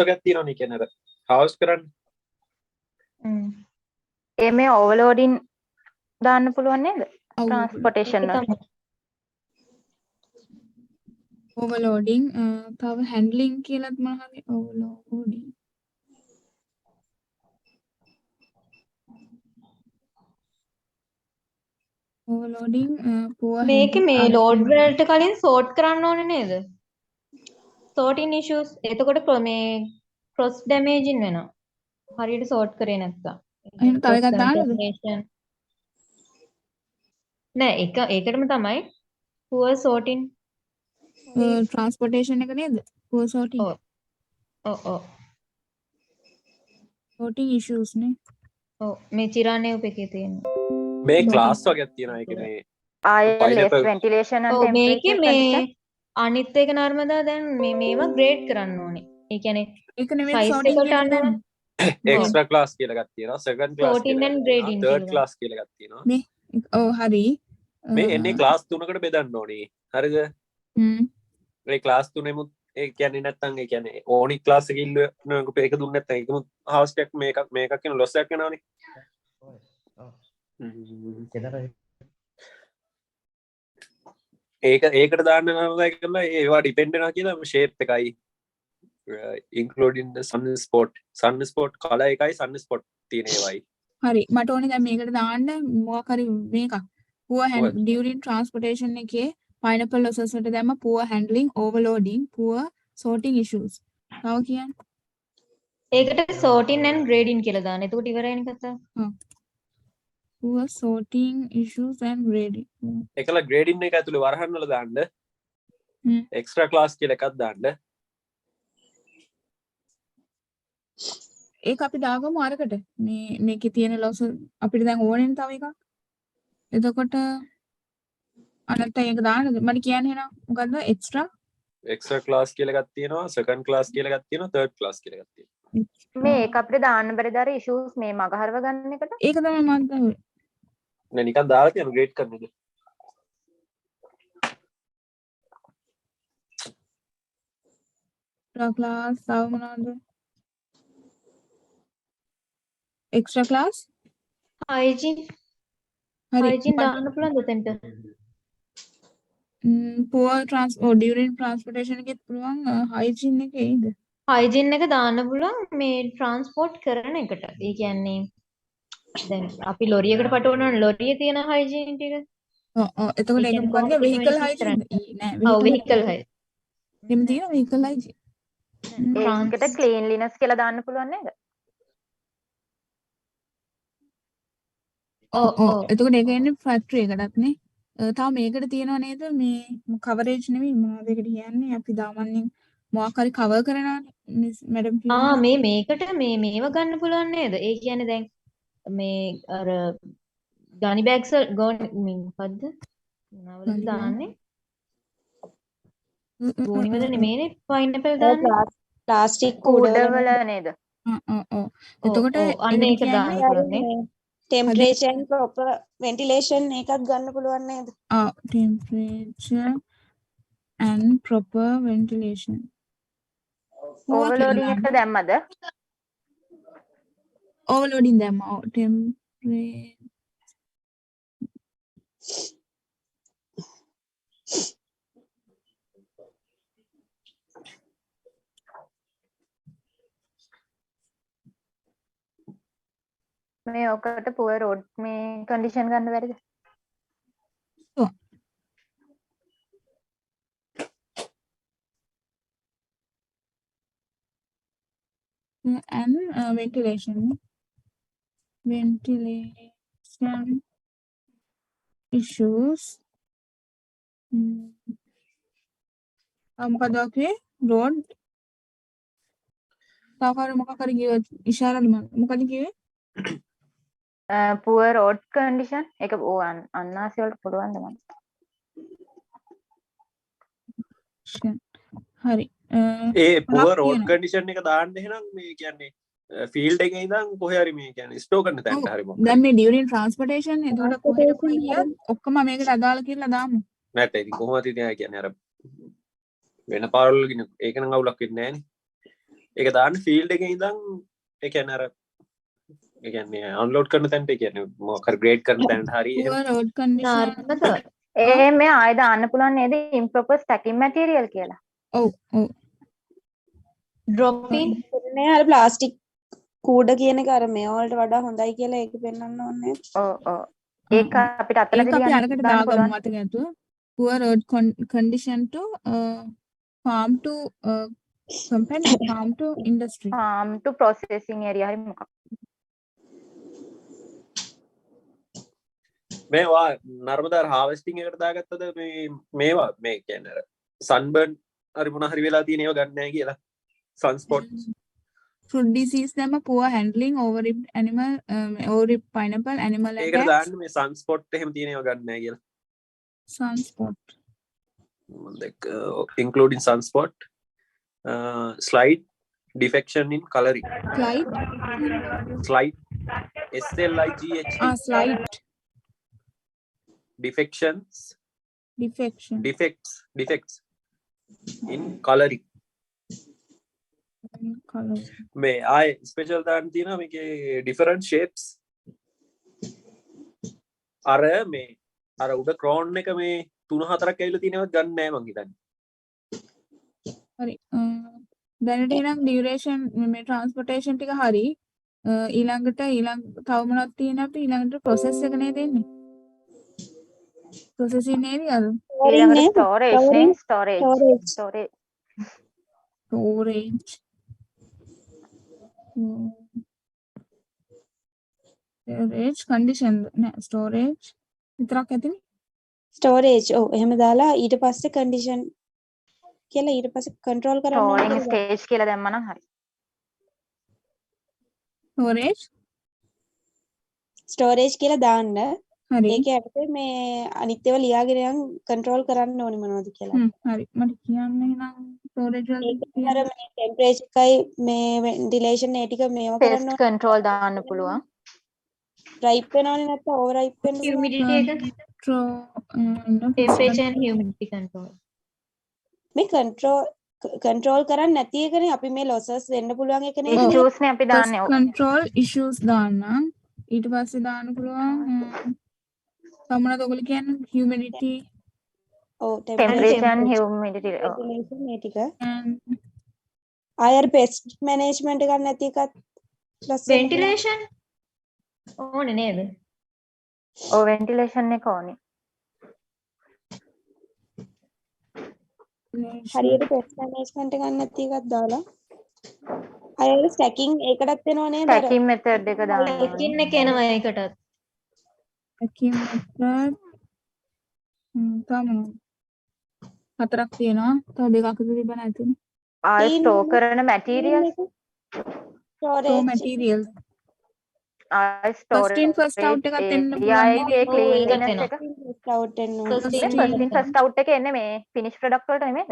එකක් තියෙනවා නේ කියන්නේ අර house කරන්න. ඒ මේ overloading දාන්න පුළුවන් නේද? transportation වල. overloading තව handling කියලාත් මොනවා හරි overloading overloading poor මේකේ මේ load වලට කලින් sort කරන්න ඕනේ නේද? sorting issues එතකොට මේ cross damaging වෙනවා. හරියට sort කරේ නැත්තම්. එහෙනම් තව එකක් දාන්නද? නෑ ඒකටම තමයි poor sorting transportation එක නේද? poor sorting. ඔව්. sorting issues නේ. ඔව් මේ චිරානේ උපේකේ තියෙනවා. මේ ක්ලාස් වගේක් තියෙනවා ඒක මේ ආය less ventilation and temperature. මේකේ මේ අනිත් එක නර්මදා දැන් මේවා grade කරන්න ඕනේ. ඒ කියන්නේ ඒක නෙමෙයි size sorting එකට කියලා අනුව දාන්නේ. extra class කියලා එකක් තියෙනවා second class sorting and grading third class කියලා එකක් තියෙනවා. මේ ඔව් හරි. මේ එන්නේ ක්ලාස් 3කට බෙදන්න ඕනේ. හරිද? ඒ ක්ලාස් 3ෙමුත් ඒ කියන්නේ නැත්තම් ඒ කියන්නේ ඕනි ක්ලාස් එකක ඉල්ල මේක දුන්න නැත්තම් ඒකම house එකක් මේකක් කියන loss එකක් යනවනේ. ඒකට දාන්න නම කරලා ඒවා ඩිපෙන්ඩ් වෙනවා කියලා shape එකයි including the sun spot color එකයි sun spot තියෙන ඒවායි. හරි මට ඕනේ දැන් මේකට දාන්න මොකක් හරි මේකක් poor during transportation එකේ pineapple losses වලට දැම්ම poor handling overloading poor sorting issues. තව කියන්නේ ඒකට sorting and grading කියලා දාන්න. එතකොට ඉවරයිනේ කතාව. poor sorting issues and grading. එකල grading එක ඇතුලේ වරහන් වල දාන්න. extra class කියලා එකක් දාන්න. ඒක අපි දාගමු අරකට. මේකේ තියෙන loss අපිට දැන් ඕනේ තව එකක්. එතකොට අනන්ත ඒක දාන්නද? මට කියන්නේ එහෙනම් මොකද්ද extra class කියලා එකක් තියෙනවා, second class කියලා එකක් තියෙනවා, third class කියලා එකක් තියෙනවා. මේ එක අපිට දාන්න බැරිද අර issues මේ මගහරව ගන්න එකට? ඒක තමයි මම දාන්නේ. නෑ නිකන් දාලා තියෙන grade කරන එක. class තව මොනවද? extra class hygiene දාන්න පුළුවන් දෙතෙන්ට. poor during transportation එකෙත් පුළුවන් hygiene එක එයිද? hygiene එක දාන්න පුළුවන් මේ transport කරන එකට. ඒ කියන්නේ දැන් අපි ලොරියකට පටවනවනේ ලොරියේ තියෙන hygiene ටික. ඔව් එතකොට ඒක මොකක්ද vehicle hygiene? නෑ vehicle hygiene. එහෙම තියෙන vehicle hygiene. ඒකට cleanliness කියලා දාන්න පුළුවන් නේද? එතකොට ඒක එන්නේ ෆැක්ටරි එකටත් නේ. තව මේකට තියෙනව නේද මේ කවරේජ් නෙමෙයි මොනවද ඒකට කියන්නේ අපි දාමන්නේ මොකක් හරි කවර් කරනවානේ මැඩම් කියනවා. මේකට මේව ගන්න පුළුවන් නේද? ඒ කියන්නේ දැන් මේ අර ගනි බෑග්ස් මොකද්ද? මොනවලද දාන්නේ? ගෝණි වල නෙමෙයිනේ පයිනැපල් ඔය දාන්නේ. ප්ලාස්ටික් කූඩවල නේද? එතකොට අන්න ඒක ඒකට දාන්න කියන්නේ පුළුවන් නේ. ටෙම්පරේචර් and proper ventilation එකක් ගන්න පුළුවන් නේද? temperature and proper ventilation. ඕවර්ලෝඩින් එක දැම්මද? overloading them out temperature මේ ඔකට පුවර් රෝඩ් මේ කන්ඩිෂන් ගන්න බැරිද? and ventilation issues මොකද ඔකේ road තාවර මොකක් හරි කිව්වොත් ඉෂාරාද මොකද කිව්වේ පුවර් රෝඩ් කන්ඩිෂන් ඒක අන්නාසි වලට පුළුවන් ද මම හරි ඒ පුවර් රෝඩ් කන්ඩිෂන් එක දාන්න එහෙනම් මේ කියන්නේ ෆීල්ඩ් එකේ ඉඳන් කොහේ හරි මේ කියන්නේ ස්ටෝ කරන තැනට හරි මොකක්ද දැන් මේ during transportation එතකොට කොහෙද ගියත් ඔක්කොම මේකට අදාළ කියලා දාමු නැත්නම් ඉතින් කොහොමද ඉතින් කියන්නේ අර වෙන පාරවල ගින ඒක නම් අවුලක් වෙන්නේ නැහැ නේ ඒක දාන්න ෆීල්ඩ් එකේ ඉඳන් ඒ කියන්නේ අර ඒ කියන්නේ අන්ලෝඩ් කරන තැනට ඒ කියන්නේ මොකක් හරි ග්‍රේඩ් කරන තැනට හරි poor road condition මේ ආයෙ දාන්න පුළුවන් නේද improper stacking material කියලා ඔව් drop in නේ අර ප්ලාස්ටික් කූඩ කියන එක අර මේ වලට වඩා හොඳයි කියලා ඒක පෙන්වන්න ඕනේ. ඔව් ඒක අපිට අතලදී ඒක අපි ලියන්න අරකට දාන්න දාගමු පුළුවන්. මතක ඇතුව poor road condition to farm to company farm to industry farm to processing area හරි මොකක් මේවා නර්මදා harvesting එකට දාගත්තද මේවා මේ කියන්නේ අර sunburn හරි මොන හරි වෙලා තියෙන ඒවා ගන්න නැහැ කියලා sunspot fruit disease them a poor handling overripe animal overripe pineapple animal ඒකට attacks දාන්න මේ sunspot එහෙම තියෙන ඒවා ගන්න නැහැ කියලා sunspot like including sunspot slight defection in coloring slight slight slight defects in coloring මේ ආය ස්පෙෂල් දාන්න තියෙනවා මේකේ different shapes අර මේ අර උඩ ක්‍රෝන් එක මේ 3-4ක් ඇවිල්ලා තියෙනවත් ගන්න නෑ මං හිතන්නේ හරි දැනට එහෙනම් duration මේ transportation ටික හරි ඊළඟට තව මොනවද තියෙන්නේ අපිට ඊළඟට process එක නේද එන්නේ processing නේද අර ඊළඟට storage storage condition නෑ storage විතරක් ඇතිනේ storage ඔව් එහෙම දාලා ඊට පස්සේ condition කියලා ඊට පස්සේ control කරන්න storing stage කියලා දැම්මම නම් හරි storage කියලා දාන්න හරි ඒකේ අපිට මේ අනිත් ඒවා ලියාගෙන යන් control කරන්න ඕනේ මොනවද කියලා හරි මට කියන්න එහෙනම් storage වල අර මේ temperature එකයි මේ ventilation ඒ ටික මේවා කරන්න pest control දාන්න පුළුවන් ripe වෙනවනේ නැත්නම් over ripe වෙන්න humidity එක temperature and humidity control මේ control කරන්නේ නැති එකනේ අපි මේ losses වෙන්න පුළුවන් එක නේද issues නේ අපි දාන්නේ control issues දාන්න ඊට පස්සේ දාන්න පුළුවන් සමනද ඔයගොල්ලෝ කියන්නේ humidity temperature and humidity ventilation මේ ටික අයර් pest management එකක් නැති එකත් ventilation ඕනේ නේද ඔව් ventilation එක ඕනේ හරියට pest management එකක් නැති එකක් දාලා අයර් stacking ඒකටත් වෙනව නේද stacking method එක දාන්න stacking එක එනවා ඒකටත් stacking method තමයි හතරක් තියෙනවා තව දෙකක් තිබ්බ නැතිනේ ආය ස්ටෝර් කරන materials storage materials first in first out එකක් එන්න පුළුවන් නේ. ඒකේ ඔව් ඒකත් cleanliness එනවා. එක first out එන්න First ඕනේ. in first in first out එකේ එන්නේ මේ finish product වලට නෙමෙයිද?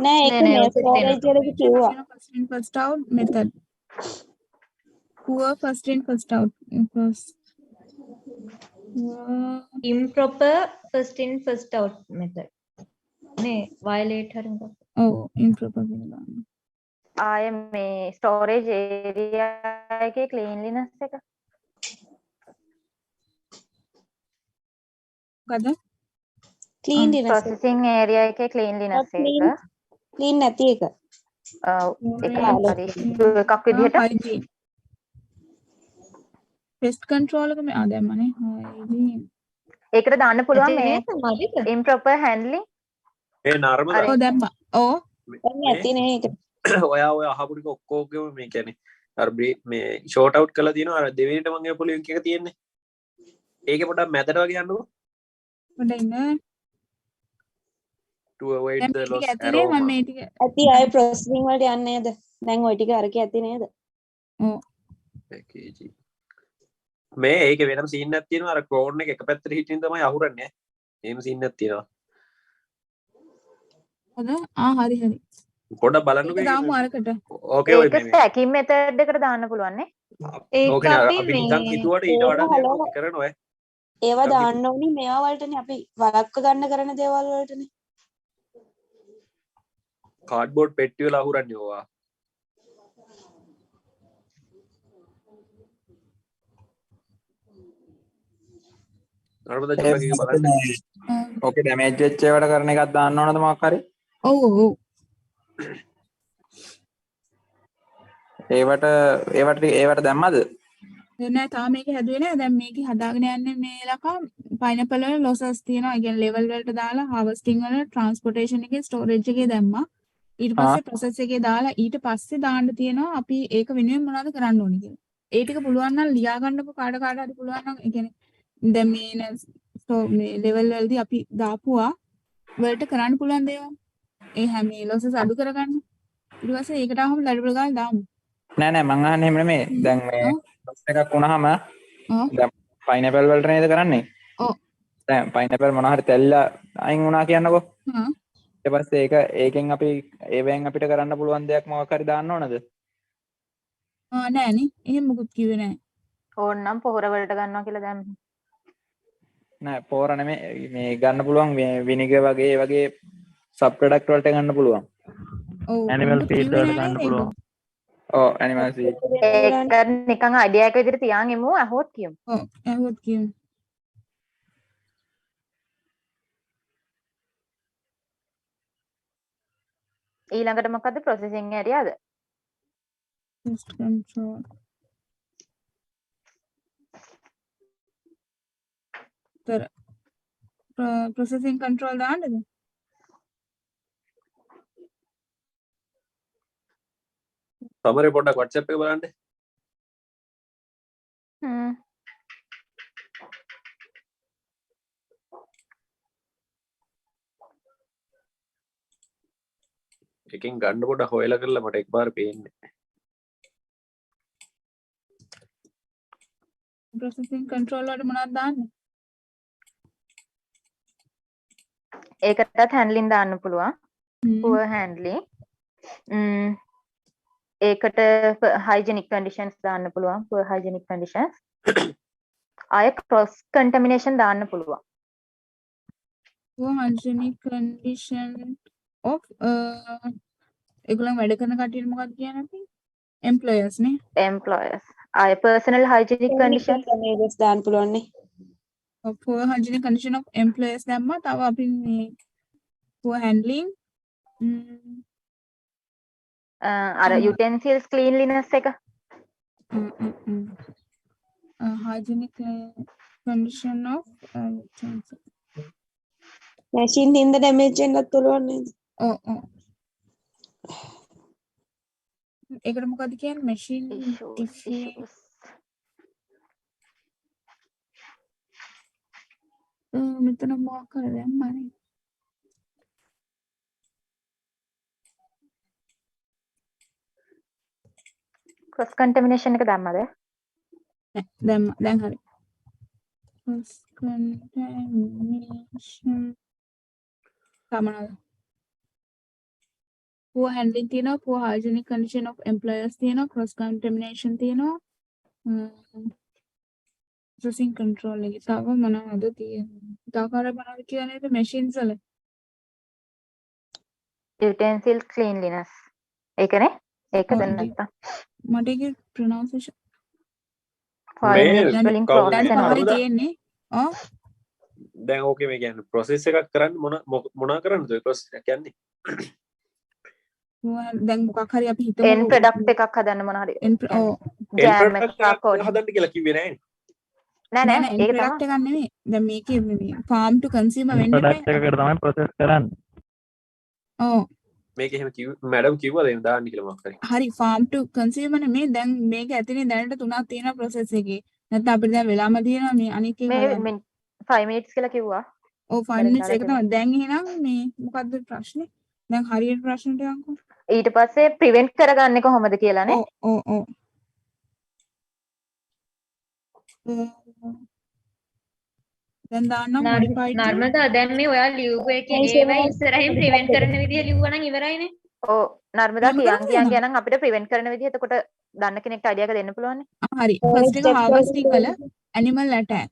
නෑ ඒක නෑ මේ ඔතෙත් storage එනවා. වලදී කිව්වා. first in first out method. Poor first in first out. First. Improper first in first out method. නේ violate හරිම එකක්. ඔව් improper කියලා දාන්න. ආයේ මේ storage area එකේ cleanliness එක මොකද? cleanliness එක. processing area එකේ cleanliness එක clean නැති එක. ඒක හරි එකක් විදිහට hygiene. pest control එක මේ දැම්මනේ hygiene. ඒකට දාන්න පුළුවන් මේ නේද? improper handling ඒ නර්මදා ඔව් දැම්මා. ඔව් දැන් නැති නේ ඒක. ඔයා ඔය අහපු ටික ඔක්කොගේම මේ කියන්නේ අර මේ ෂෝට් අවුට් කරලා තියෙනවා අර දෙවෙනිට මම කියපු ලින්ක් එක තියෙන්නේ ඒකේ පොඩ්ඩක් මැදට වගේ යන්නකෝ හොඳයි නේ. to avoid දැන් the මේ loss ටික ඇති නේ aroma මම මේ ටික. ඇති අය processing වලට යන්නේ නේද? දැන් ওই ටික අරකේ ඇති නේද? ඔව් packaging මේ ඒකේ වෙනම සීන් එකක් තියෙනවා අර ක්‍රෝන් එක පැත්තට හිටින් තමයි අහුරන්නේ එහෙම සීන් එකක් තියෙනවා හොඳ හරි හරි. පොඩ්ඩක් බලන්නකෝ ඒක දාමු අරකට. ඕකේ ඔය ඒක stacking method එකට දාන්න පුළුවන් නේ ඒක ඕකේ අපි අපි නිකන් මේ හිතුවට ඊට වඩා දෙයක් කරනවා ඒවා දාන්න ඕනි මේවා වලටනේ අපි වලක්ව ගන්න කරන දේවල් වලටනේ. කාඩ්බෝඩ් පෙට්ටි වල අහුරන්නේ ඕවා නර්මදා චුට්ටක් එක බලන්න ඕකේ ඩැමේජ් වෙච්ච ඒවාට කරන එකක් දාන්න ඕනද මොකක් හරි? ඔව් ඔව්. ඒවට දැම්මද? නෑ තාම මේක හැදුවේ නෑ. දැන් මේක හදාගෙන යන්නේ මේ ලකා පයිනැපල් වල losses තියෙනවා. ඒ කියන්නේ level වලට දාලා harvesting වල transportation එකේ storage එකේ දැම්මා. ඊට පස්සේ process එකේ දාලා ඊට පස්සේ දාන්න තියෙනවා අපි ඒක වෙනුවෙන් මොනවද කරන්න ඕනේ කියලා. ඒ ටික පුළුවන් නම් ලියා ගන්නකො කාට හරි පුළුවන් නම් ඒ කියන්නේ දැන් මේ level වලදී අපි දාපුවා වලට කරන්න පුළුවන් දේවල්. ඒ හැම losses අඩු කරගන්න. ඊට පස්සේ ඒකට ආවම ලඩබල ගාලා දාමු. නෑ මං අහන්නේ එහෙම නෙමෙයි. දැන් මේ loss එකක් වුණාම දැන් පයිනැපල් වලට නේද කරන්නේ? ඔව්. දැන් පයිනැපල් මොනවා හරි තැල්ලා අයින් වුණා කියන්නකෝ. ඊට පස්සේ ඒකෙන් අපි ඒවෙන් අපිට කරන්න පුළුවන් දෙයක් මොකක් හරි දාන්න ඕනද? නෑනේ. එහෙම මොකුත් කිව්වේ නෑ. ඕන්නම් පොහොර වලට ගන්නවා කියලා දැම්ම නෑ පොර නෙමෙයි මේ ගන්න පුළුවන් මේ විනිගර් වගේ ඒ වගේ සබ් ප්‍රොඩක්ට් වලට ගන්න පුළුවන්. ඔව් ඇනිමල් ෆීඩ් වලට ගන්න පුළුවන්. ඔව් ඇනිමල් ෆීඩ්. ඒක නිකන් අයිඩියා එක විදිහට තියාන් ඉමු අහුවොත් කියමු. ඔව් ඇහුවොත් කියමු. ඊළඟට මොකද්ද processing area ද? Pest control. processing control දාන්නද? සමරේ පොඩ්ඩක් WhatsApp එක බලන්න එකෙන් ගන්න පොඩ්ඩක් හොයලා කරලා මට එකපාර පේන්නේ processing control වලට මොනවද දාන්නේ? ඒකටත් handling දාන්න පුළුවන්. poor handling. ඒකට hygienic conditions දාන්න පුළුවන්. poor hygienic conditions. ආය cross contamination දාන්න පුළුවන්. poor hygienic condition of ඒගොල්ලන් වැඩ කරන කට්ටියට මොකක්ද කියන්නේ අපි? employers නේ. employers. ආය personal hygienic conditions damages දාන්න පුළුවන් නේ. poor hygienic condition of employers දැම්මා. තව අපි මේ poor handling අර utensils cleanliness එක hygienic condition of utensils. machine හින්දා damage වෙන්නත් පුළුවන් නේද? ඔව් ඔව්. ඒකට මොකද කියන්නේ machine issues. මෙතන මොකක් කරද දැම්මනේ. cross contamination එක දැම්මද? දැන් හරි cross contamination තමනද poor handling තියෙනවා poor hygienic condition of employers තියෙනවා cross contamination තියෙනවා processing control එක තව මොනවද තියෙන්නේ දාකාර මොනවද කියන්නේ machines වල utensil cleanliness ඒකනේ ඒක දැන් නැත්තම් මට ඒකේ pronunciation වලින් close දැන් වෙනවා පහරි තියෙන්නේ දැන් ඕකේ මේ කියන්නේ process එකක් කරන්න මොනා කරන්නද ඔය process එක කියන්නේ දැන් මොකක් හරි අපි හිතමු end product එකක් හදන්න මොන හරි jam එකක් හදන්න කියලා කිව්වේ නෑනේ නෑ end product එකක් නෙමෙයි දැන් මේකේ මේ farm to consumer වෙන්න ප්‍රොඩක්ට් එකකට තමයි process කරන්නේ ඔව් මේක එහෙම මැඩම් කිව්වද එහෙම දාන්න කියලා මොකක් හරි farm to consumer නෙමෙයි දැන් මේක ඇතුලේ දැනට 3ක් තියෙනවා process එකේ නැත්නම් අපිට දැන් වෙලාම තියෙනවා මේ අනික් එක මේ 5 minutes කියලා කිව්වා ඔව් 5 minutes එක තමයි දැන් එහෙනම් මේ මොකද්ද ප්‍රශ්නේ දැන් හරියට ප්‍රශ්නට යන්කෝ ඊට පස්සේ prevent කරගන්නේ කොහොමද කියලානේ ඔව් දැන් දාන්නම් modified නර්මදා දැන් මේ ඔයා ලියුපු එකේ ඒවයි ඉස්සරහින් prevent කරන විදිය ලිව්වා නම් ඉවරයිනේ ඔව් නර්මදා කියන් අපිට prevent කරන විදිහ එතකොට දන්න කෙනෙක්ට අයිඩියා එක දෙන්න පුළුවන් හරි first එක harvesting වල animal attack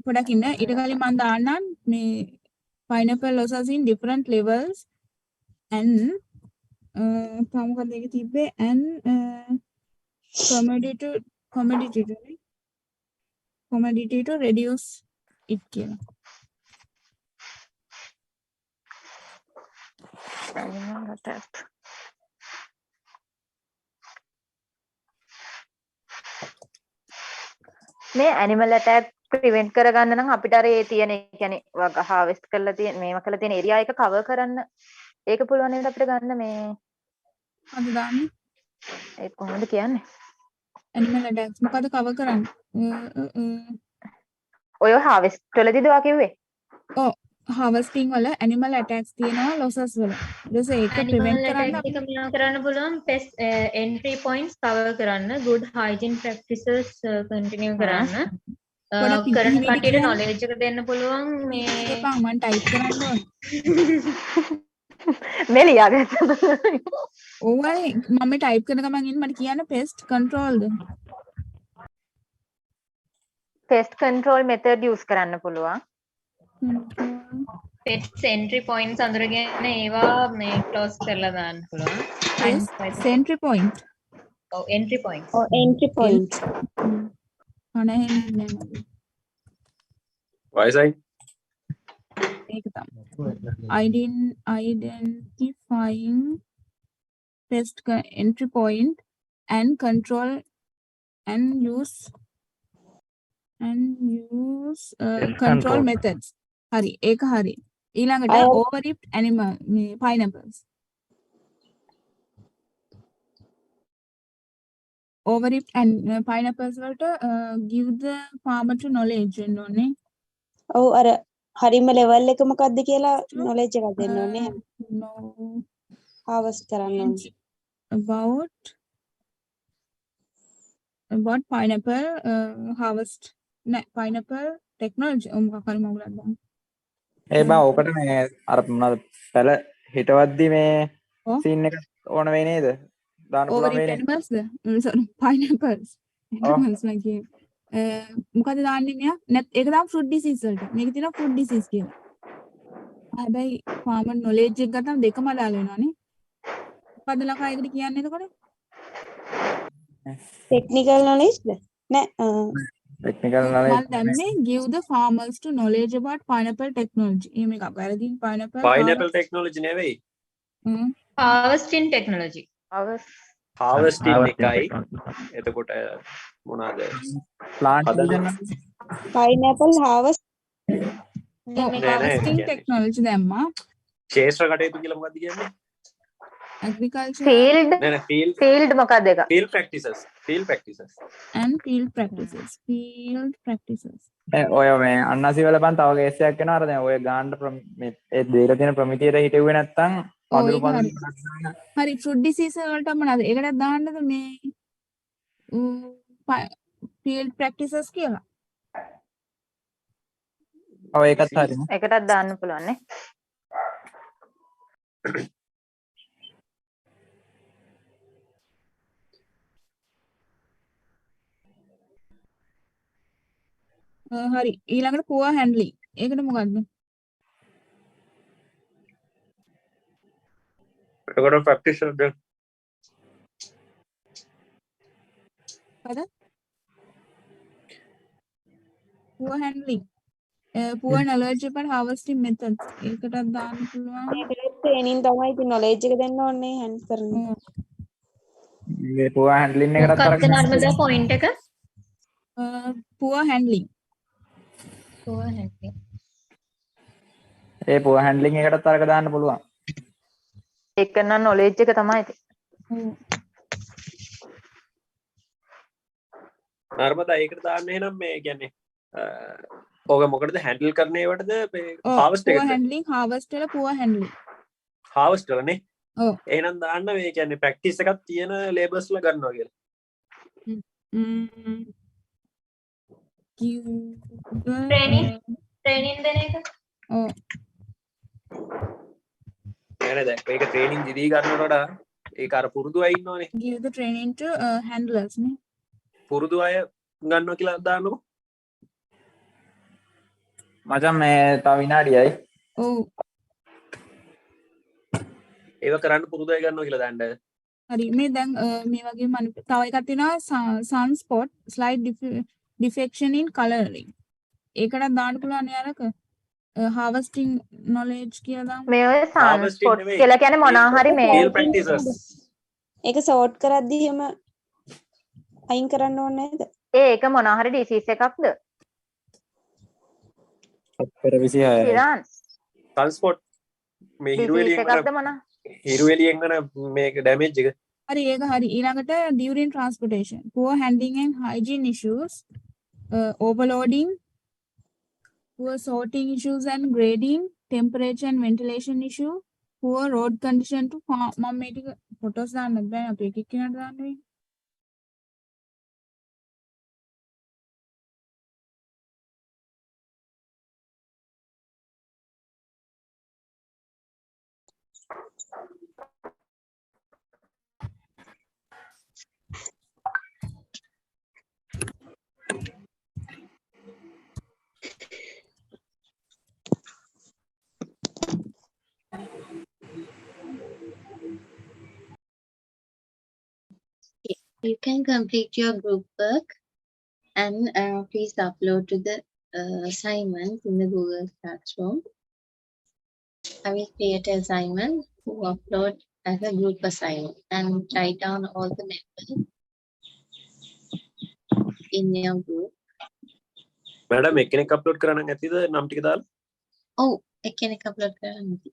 පොඩක් ඉන්න ඊට කලින් මම දාන්නම් මේ pineapple losses in different levels and මොකක්ද ඒක තිබ්බේ and commodity to reduce it කියලා මේ animal attack prevent කරගන්න නම් අපිට අර ඒ තියෙන ඒ කියන්නේ harvest කරලා තියෙන මේව කරලා තියෙන area එක cover කරන්න ඒක පුළුවන් නේද අපිට ගන්න මේ අද දාන්නේ ඒක කොහොමද කියන්නේ animal attacks මොකද cover කරන්නේ ඔය harvest වලදීද ඔයා කිව්වේ ඔව් harvesting වල animal attacks තියෙනවා losses වල ඊට පස්සේ ඒක prevent කරන්න අපි මොනවා කරන්න පුළුවන් pest entry points cover කරන්න good hygiene practices continue කරන්න කරන කටියට knowledge එක දෙන්න පුළුවන් මේ එපා මම type කරන්න ඕනේ මේ ලියාගත්ත ඕවයි මම type කරන ගමන් ඉන්න මට කියන්න pest control ද pest control method use කරන්න පුළුවන් pest entry points අඳුරගෙන ඒවා මේ close කරලා දාන්න පුළුවන් entry point ඔව් entry points entry point අනේ නෑ වයසයි ඒක තමයි identifying pest entry point and control and use control methods hari ඒක හරි ඊළඟට overripped animal pineapples overripped and pineapples වලට give the farmer to knowledge වෙන්න ඕනේ ඔව් අර හරිම level එක මොකක්ද කියලා knowledge එකක් දෙන්න ඕනේ harvest කරන්න ඕනේ about pineapple harvest pineapple technology මොකක් හරි මගුලක් දාන්න ඒ බා ඔකට මේ අර මොනවද පැල හිටවද්දි මේ සීන් එක ඕන වෙයි නේද දාන්න පුළුවන් වෙන්නේ animals sorry pineapples animals like මොකද දාන්නේ මෙයා නැත් ඒක තමයි fruit disease වලට මේක තියෙනවා fruit disease කියලා හැබැයි farmer knowledge එක ගත්තම දෙකම අදාළ වෙනවානේ මොකද ලකා ඒකට කියන්නේ එතකොට technical knowledge නෑ technical knowledge මම දැන්නේ give the farmers to knowledge about pineapple technology එහෙම එකක් වැරදි pineapple technology නෙවෙයි harvesting technology harvesting එකයි එතකොට මොනවාද plant pineapple harvest harvesting technology දැම්මා ශේෂ්ත්‍ර කටයුතු කියලා මොකක්ද කියන්නේ agriculture field මොකක්ද එක field practices and field practices ඔය මේ අන්නසි වල බන් තව කේස් එකක් වෙනවා අර දැන් ඔය ගාන්න මේ ඒ දීලා තියෙන ප්‍රමිතියට හිටුවේ නැත්තම් පඳුරු හරි fruit disease වලට මොනවාද ඒකටත් දාන්නද මේ field practices කියලා. ඔව් ඒකත් හරිනේ. එකටත් දාන්න පුළුවන් නේ. හරි ඊළඟට poor handling. ඒකට මොකක්ද? එතකොට practitioner ද හරිද? poor handling. poor knowledgeable harvesting methods. ඒකටත් දාන්න පුළුවන්. මේකට training තමයි ඉතින් knowledge එක දෙන්න ඕනේ hand කරන්න. මේ poor handling එකටත් මොකක්ද නර්මදා point එක? poor handling. poor handling. ඒ poor handling එකටත් අරක දාන්න පුළුවන්. ඒක නම් knowledge එක තමයි ඉතින්. නර්මදා ඒකට දාන්න එහෙනම් මේ කියන්නේ ඕක මොකටද හැන්ඩල් කරන ඒවටද මේ harvest poor එකද handling harvest වල poor handling. harvest වලනේ. ඔව්. එහෙනම් දාන්න මේ කියන්නේ practice එකක් තියෙන labels වල ගන්නවා කියලා. training දෙන එක. ඔව්. නේද? ඒක training දිදී ගන්නවට වඩා ඒක අර පුරුදු අය ඉන්නවනේ. give the training to handlers නේ. පුරුදු අය ගන්නවා කියලා දාන්නකො. මචං මේ තව විනාඩියයි. ඔව්. ඒව කරන්න පුරුදු අය ගන්නවා කියලා දාන්න. හරි මේ දැන් මේ වගේ තව එකක් තියෙනවා sunspot slight defection in coloring. ඒකට දාන්න පුළුවන් නේ අරක harvesting knowledge කියලා. මේ ඔය sunspot කියලා කියන්නේ මොනවා හරි මේ field practices. ඒක sort කරද්දී එම අයින් කරන්න ඕනේ නේද? ඒක මොනවා හරි disease එකක්ද? පෙර 26. ඉරාන් sunspot මේ හිරු එළියෙන් එකක්ද මොනවා? හිරු එළියෙන් වන මේක damage එක. හරි ඒක හරි ඊළඟට during transportation poor handling and hygiene issues overloading poor sorting issues and grading temperature and ventilation issue poor road condition to මම මේ ටික ෆොටෝස් දාන්න බෑ අපි එක එක කෙනාට දාන්න වෙයි. You can complete your group work and please upload to the assignment in the Google Classroom. I will create an assignment to upload as a group assignment and write down all the members in your group. Madam එක්කෙනෙක් upload කරන්න ඇතිද නම් ටික දාලා? ඔව් එක්කෙනෙක් upload කරන්න ඇති.